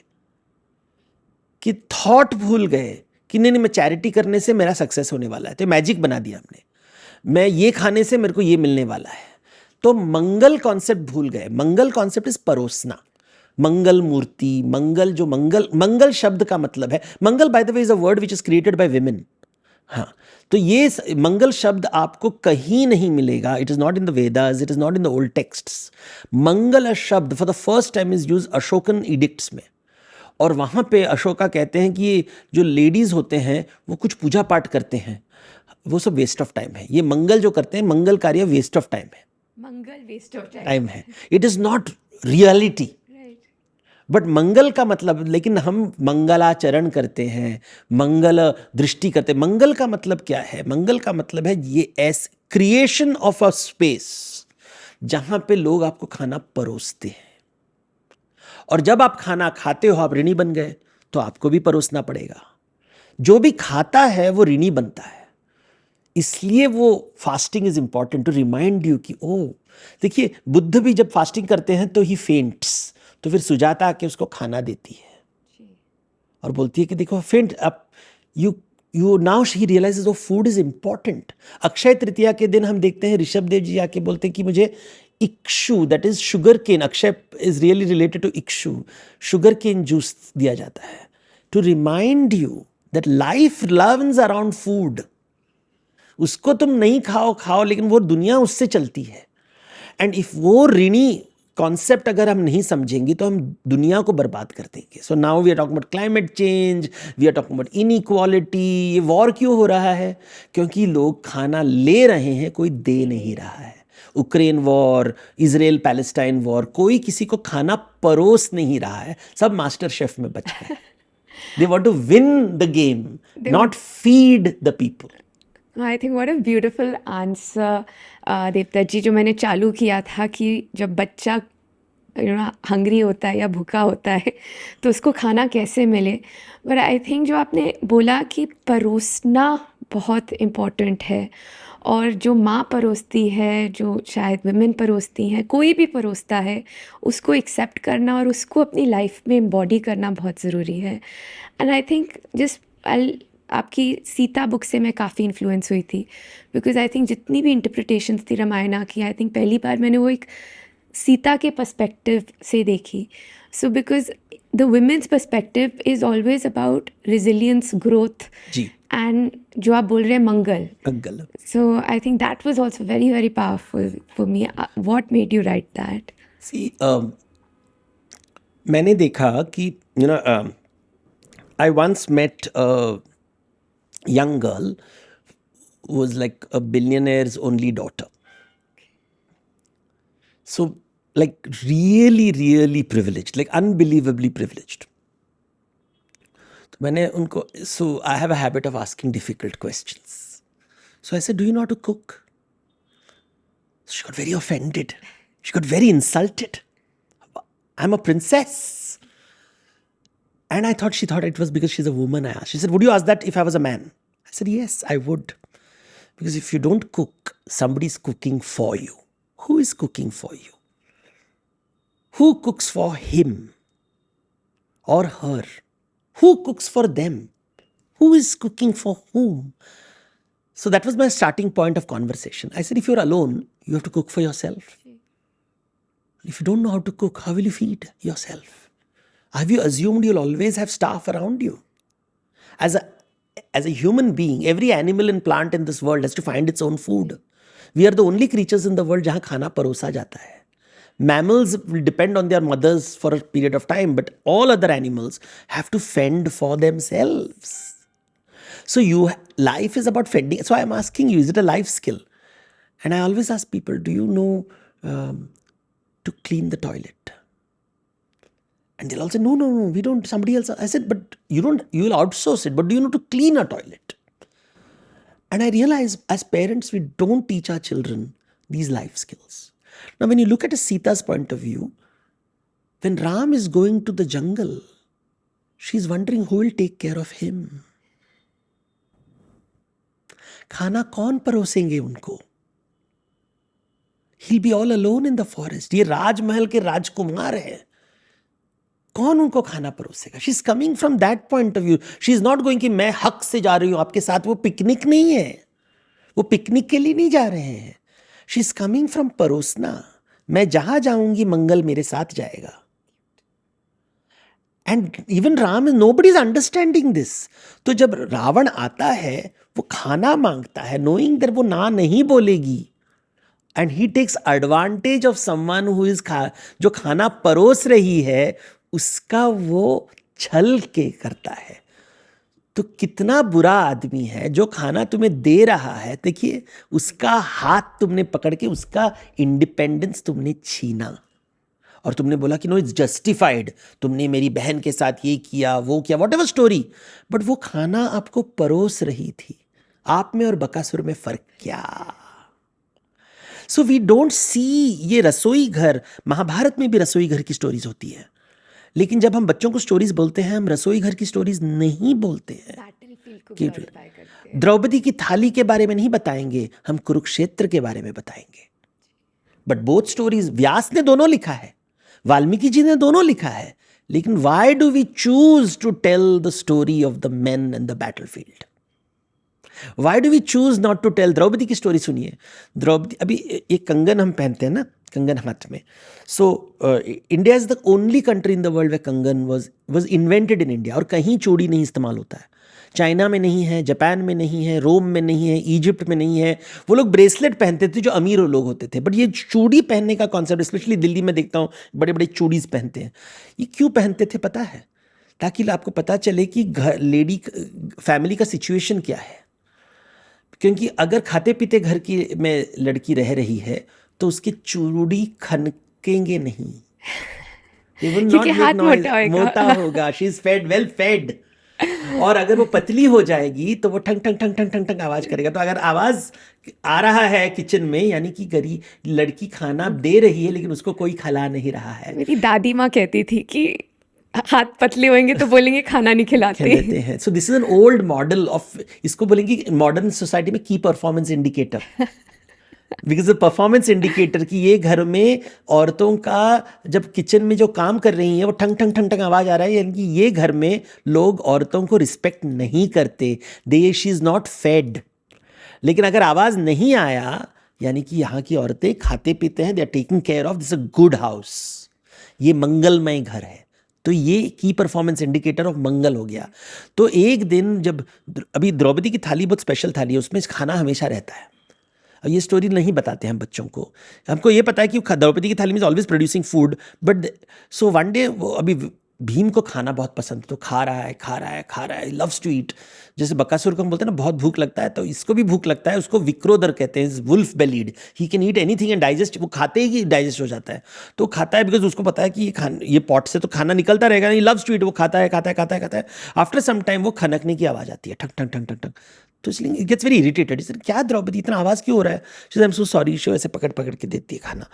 कि नहीं मैं चैरिटी करने से मेरा सक्सेस होने वाला है. तो मैजिक बना दिया हमने. मैं ये खाने से मेरे को ये मिलने वाला है. तो मंगल कॉन्सेप्ट भूल गए. मंगल कॉन्सेप्ट इज परोसना. मंगल मूर्ति, मंगल, जो मंगल शब्द का मतलब है, mangal by the way is a word which is created by women. हाँ, तो ये मंगल शब्द आपको कहीं नहीं मिलेगा. It is not in the Vedas, it is not in the old texts. मंगल शब्द for the first time is use Ashokan edicts में. और वहाँ पे अशोका कहते हैं कि ये जो लेडीज़ होते हैं वो कुछ पूजा पाठ करते हैं, वो सब वेस्ट ऑफ टाइम है। ये मंगल जो करते हैं, मंगल कार्य वेस्ट ऑफ टाइम है, मंगल वेस्ट ऑफ टाइम है, it is not reality. Right. But मंगल का मतलब, लेकिन हम मंगलाचरण करते हैं, मंगल दृष्टि करते हैं। मंगल का मतलब क्या है? मंगल का मतलब है ये S creation of a space जहां पे लोग आपको खाना परोसते हैं, और जब आप खाना खाते हो आप ऋणी बन गए तो आपको भी परोसना पड़ेगा। जो भी खाता है वो ऋणी बनता है, इसलिए वो fasting is important to remind you कि ओ देखिए, बुद्ध भी जब फास्टिंग करते हैं तो ही फेंट्स, तो फिर सुजाता आके उसको खाना देती है और बोलती है कि देखो फेंट अब यू नाउ शी रियलाइजेस वो food is important. Akshaya Tritiya के दिन हम देखते हैं ऋषभ देव जी आके बोलते हैं कि मुझे ikshu, that is sugar cane, Akshay is really related to ikshu, sugar cane juice दिया जाता है to remind you that life learns around food. उसको तुम नहीं खाओ, लेकिन वो दुनिया उससे चलती है। एंड इफ वो ऋणी कॉन्सेप्ट अगर हम नहीं समझेंगे तो हम दुनिया को बर्बाद कर देंगे। So now we are talking about climate change, we are talking about inequality. ये वॉर क्यों हो रहा है? क्योंकि लोग खाना ले रहे हैं, कोई दे नहीं रहा है। Ukraine war, Israel Palestine war, कोई किसी को खाना परोस नहीं रहा है, सब मास्टर शेफ में बच गए। They want to win the game, not feed the people. I think what a beautiful answer Devdutt ji. जो मैंने चालू किया था कि जब बच्चा हंग्री होता है या भूखा होता है तो उसको खाना कैसे मिले, बट आई थिंक जो आपने बोला कि परोसना बहुत इम्पॉर्टेंट है, और जो माँ परोसती है, जो शायद वुमेन परोसती हैं, कोई भी परोसता है, उसको एक्सेप्ट करना और उसको अपनी लाइफ में एम्बॉडी करना बहुत ज़रूरी है। एंड आई थिंक आपकी सीता बुक से मैं काफ़ी इन्फ्लुएंस हुई थी, बिकॉज आई थिंक जितनी भी इंटरप्रिटेशंस थी रामायणा की, आई थिंक पहली बार मैंने वो एक सीता के पर्सपेक्टिव से देखी। So because the women's perspective is always about resilience, growth जी, एंड जो आप बोल रहे हैं मंगल। So I think that was also very very powerful for me. What made you write that? See, मैंने देखा कि I once met young girl who was like a billionaire's only daughter. So like really privileged, like unbelievably privileged. तो मैंने उनको, so I have a habit of asking difficult questions. So I said, do you know how to cook? So she got very offended. She got very insulted. I'm a princess. And I thought she thought it was because she's a woman. I asked. She said, would you ask that if I was a man? I said, yes, I would. Because if you don't cook, somebody's cooking for you. Who is cooking for you? Who cooks for him or her? Who cooks for them? Who is cooking for whom? So that was my starting point of conversation. I said, if you're alone, you have to cook for yourself. If you don't know how to cook, how will you feed yourself? Have you assumed you'll always have staff around you? As a human being, every animal and plant in this world has to find its own food. We are the only creatures in the world जहाँ खाना परोसा जाता है. Mammals will depend on their mothers for a period of time, but all other animals have to fend for themselves. So life is about fending. So I'm asking you, is it a life skill? And I always ask people, do you know to clean the toilet? And they'll all say, no, we don't, somebody else. I said, but you will outsource it, but do you know to clean a toilet? And I realize as parents, we don't teach our children these life skills. Now, when you look at a Sita's point of view, when Ram is going to the jungle, she's wondering who will take care of him. खाना कौन परोसेंगे उनको? He'll be all alone in the forest. ये राजमहल के राजकुमार हैं. कौन उनको खाना परोसेगा? She is coming from that point of view. She is not going कि मैं हक से जा रही हूं आपके साथ. वो पिकनिक नहीं है, वो पिकनिक के लिए नहीं जा रहे हैं. शी इज कमिंग फ्रॉम परोसना. मैं जहां जाऊंगी मंगल मेरे साथ जाएगा. And even Ram, nobody is understanding this. तो जब रावण आता है, वो खाना मांगता है, नोइंग दैट वो ना नहीं बोलेगी, and he takes advantage of someone who is जो खाना परोस रही है, उसका वो छल के करता है, तो कितना बुरा आदमी है जो खाना तुम्हें दे रहा है। देखिए, उसका हाथ तुमने पकड़ के उसका इंडिपेंडेंस तुमने छीना और तुमने बोला कि नो इट्स जस्टिफाइड, तुमने मेरी बहन के साथ ये किया वो किया, वॉट एवर स्टोरी, बट वो खाना आपको परोस रही थी। आप में और बकासुर में फर्क क्या? सो वी डोंट सी ये रसोई घर। महाभारत में भी रसोई घर की स्टोरीज होती है, लेकिन जब हम बच्चों को स्टोरीज बोलते हैं हम रसोई घर की स्टोरीज नहीं बोलते हैं। बैटलफील्ड को कि glorify करते हैं। द्रौपदी की थाली के बारे में नहीं बताएंगे, हम कुरुक्षेत्र के बारे में बताएंगे। बट बोथ स्टोरीज व्यास ने दोनों लिखा है, वाल्मीकि जी ने दोनों लिखा है, लेकिन why do we choose to tell the story of the men and the battlefield? Why do we choose not to tell? Draupadi की स्टोरी सुनिए। द्रौपदी, अभी एक कंगन हम पहनते हैं ना, कंगन हाथ में। So India is the only country in the world where kangan was invented in India. और कहीं चूड़ी नहीं इस्तेमाल होता है। चाइना में नहीं है, जापान में नहीं है, रोम में नहीं है, इजिप्ट में नहीं है। वो लोग ब्रेसलेट पहनते थे जो अमीर लोग होते थे, बट ये चूड़ी पहनने का कॉन्सेप्ट, स्पेशली दिल्ली में देखता हूँ बड़े बड़े चूड़ीज पहनते हैं। ये क्यों पहनते थे पता है? ताकि आपको पता चले कि घर लेडी फैमिली का सिचुएशन क्या है। क्योंकि अगर खाते पीते घर की में लड़की रह रही है तो उसके चूड़ी खनकेंगे नहीं। They will not क्योंकि make हाथ noise, मोटा होगा। मोटा होगा। She is fed, well fade. और अगर वो पतली हो जाएगी तो वो ठंग ठंग ठंग ठंग ठंग ठंग आवाज करेगा। तो अगर आवाज आ रहा है किचन में, यानी कि गरीब लड़की खाना दे रही है लेकिन उसको कोई खिला नहीं रहा है। मेरी दादी माँ कहती थी कि हाथ पतले होंगे तो बोलेंगे खाना नहीं खिलाते। कहते हैं। सो this is an old model of, इसको बोलेंगे मॉडर्न सोसाइटी में की performance indicator. Because performance indicator की ये घर में औरतों का जब किचन में जो काम कर रही हैं वो ठंग ठंग ठंग ठंग आवाज आ रहा है, यानी कि ये घर में लोग औरतों को रिस्पेक्ट नहीं करते। दे शी इज नॉट फेड। लेकिन अगर आवाज नहीं आया, यानी कि यहाँ की औरतें खाते पीते हैं, they are taking care of, this a good house, ये मंगलमय घर है। तो ये की परफॉर्मेंस इंडिकेटर ऑफ मंगल हो गया। तो एक दिन जब, अभी द्रौपदी की थाली बहुत स्पेशल थाली है, उसमें खाना हमेशा रहता है। और ये स्टोरी नहीं बताते हम बच्चों को। हमको ये पता है कि द्रौपदी की थाली में always producing food, but so one day अभी भीम को खाना बहुत पसंद, तो खा रहा है, लव्स टू ईट। जैसे बकासुर को हम बोलते हैं ना बहुत भूख लगता है, तो इसको भी भूख लगता है। उसको विक्रोदर कहते हैं, wolf bellied, he can eat anything and digest. वो खाते ही डाइजेस्ट हो जाता है, तो खाता है बिकॉज उसको पता है कि ये पॉट से तो खाना निकलता रहेगा। ही लव्स टू ईट, वो खाता है। आफ्टर सम टाइम वो खनकने की आवाज़ आती है, ठक ठक ठक ठक ठक। तो इसलिए इट गेट्स वेरी इरिटेटेड। क्या द्रौपदी इतना आवाज़ क्यों हो रहा है? I am so sorry. Show ऐसे पकड़ पकड़ के देती है खाना।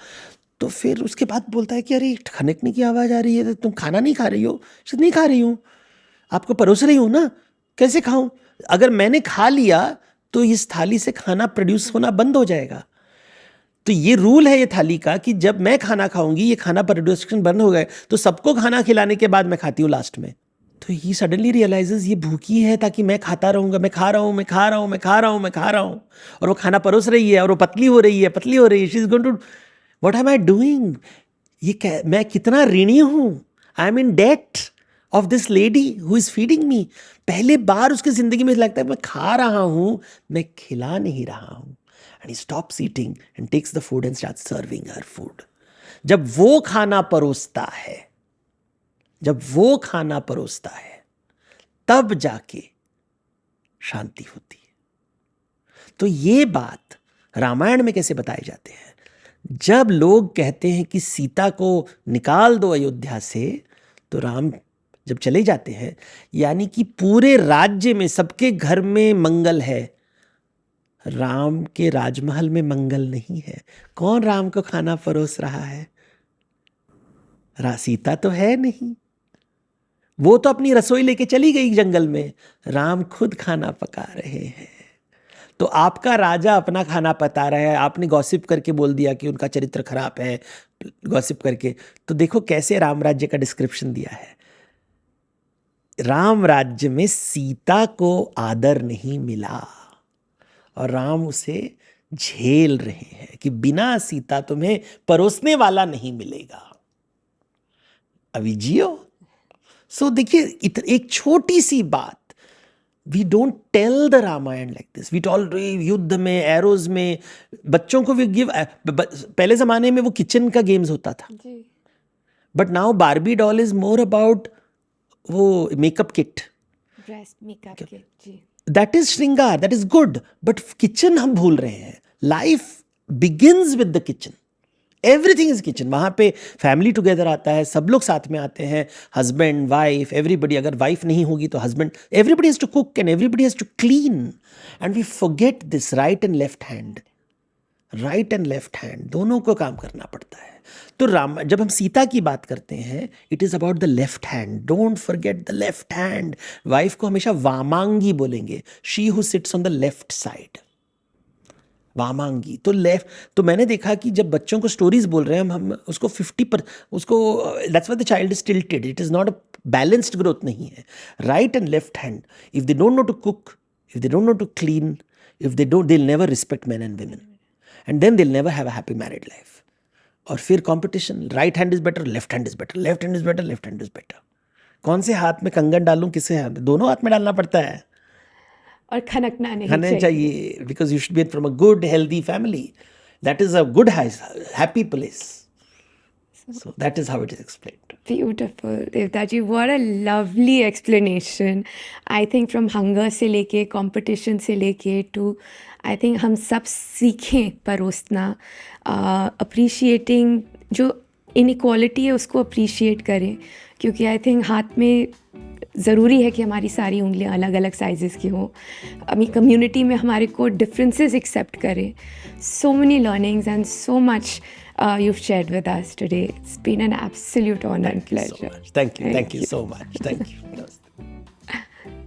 तो फिर उसके बाद बोलता है कि अरे खनकने की आवाज़ आ रही है, तो तुम खाना नहीं खा रही हो? नहीं खा रही हूँ, आपको परोस रही हूँ ना, कैसे खाऊं? अगर मैंने खा लिया तो इस थाली से खाना प्रोड्यूस होना बंद हो जाएगा। तो ये रूल है ये थाली का कि जब मैं खाना खाऊंगी, ये खाना प्रोडक्शन बंद हो गए, तो सबको खाना खिलाने के बाद मैं खाती हूँ लास्ट में। तो ये सडनली रियलाइजेस ये भूखी है ताकि मैं खाता रहूँगा, मैं खा रहा हूँ, और वो खाना परोस रही है और वो पतली हो रही है, she is going to, what am I doing? मैं कितना ऋणी हूँ। I am in debt of this lady who is feeding me. पहले बार उसकी जिंदगी में लगता है मैं खा रहा हूँ, मैं खिला नहीं रहा हूँ। And he stops eating and takes the food and start serving her food. जब वो खाना परोसता है, तब जाके शांति होती है। तो ये बात रामायण में कैसे बताए जाते हैं? जब लोग कहते हैं कि सीता को निकाल दो अयोध्या से, तो राम जब चले जाते हैं, यानी कि पूरे राज्य में सबके घर में मंगल है, राम के राजमहल में मंगल नहीं है। कौन राम को खाना परोस रहा है? सीता तो है नहीं, वो तो अपनी रसोई लेके चली गई जंगल में। राम खुद खाना पका रहे हैं। तो आपका राजा अपना खाना पका रहा है, आपने गॉसिप करके बोल दिया कि उनका चरित्र खराब है, गॉसिप करके। तो देखो कैसे राम राज्य का डिस्क्रिप्शन दिया है। राम राज्य में सीता को आदर नहीं मिला और राम उसे झेल रहे हैं कि बिना सीता तुम्हें परोसने वाला नहीं मिलेगा, अभी जियो। सो देखिए, एक छोटी सी बात, we don't tell the Ramayana like this. We told युद्ध में, एरोज में, बच्चों को वी गिव। पहले जमाने में वो किचन का गेम्स होता था, but now Barbie doll is more about वो मेकअप किट, ब्रेस्ट मेकअप के जी दैट इज श्रृंगार, that is good, but kitchen हम भूल रहे हैं. Life begins with the kitchen, everything is kitchen. वहाँ पे फैमिली टुगेदर आता है, सब लोग साथ में आते हैं, हस्बैंड वाइफ एवरीबडी. अगर वाइफ नहीं होगी तो husband, everybody has to cook and everybody has to clean. And we forget this. Right and left hand, right and left hand दोनों को काम करना पड़ता है. तो राम, जब हम सीता की बात करते हैं, it is about the left hand. Don't forget the left hand. Wife को हमेशा वामांगी बोलेंगे, she who sits on the left side, वामांगी. तो लेफ्ट, तो मैंने देखा कि जब बच्चों को स्टोरीज बोल रहे हैं हम उसको 50 उसको, that's why the child is tilted. It is not a balanced growth नहीं है. Right and left hand, if they don't know to cook, if they don't know to clean, if they don't, they will never respect men and women, and then they will never have a happy married life. और फिर competition, right hand is better, left hand is better, left hand is better, left hand is better. कौन से हाथ में कंगन डालूं, किसे हाथ, दोनों हाथ में डालना पड़ता है. और खनकना नहीं खाना चाहिए, because you should be from a good healthy family. That is a good happy place. So that is how it is explained. Beautiful, Devdaji. What a lovely explanation. I think from hunger से लेके competition से लेके to I think हम सब सीखें परोसना, appreciating जो inequality है उसको appreciate करें, क्योंकि I think हाथ में ज़रूरी है कि हमारी सारी उंगलियां अलग अलग साइजेस की हों. अपनी कम्युनिटी में हमारे को डिफरेंसेस एक्सेप्ट करें. So many learnings and so much you've shared with us today. It's been an absolute honor and pleasure. Thank you so much. Thank you.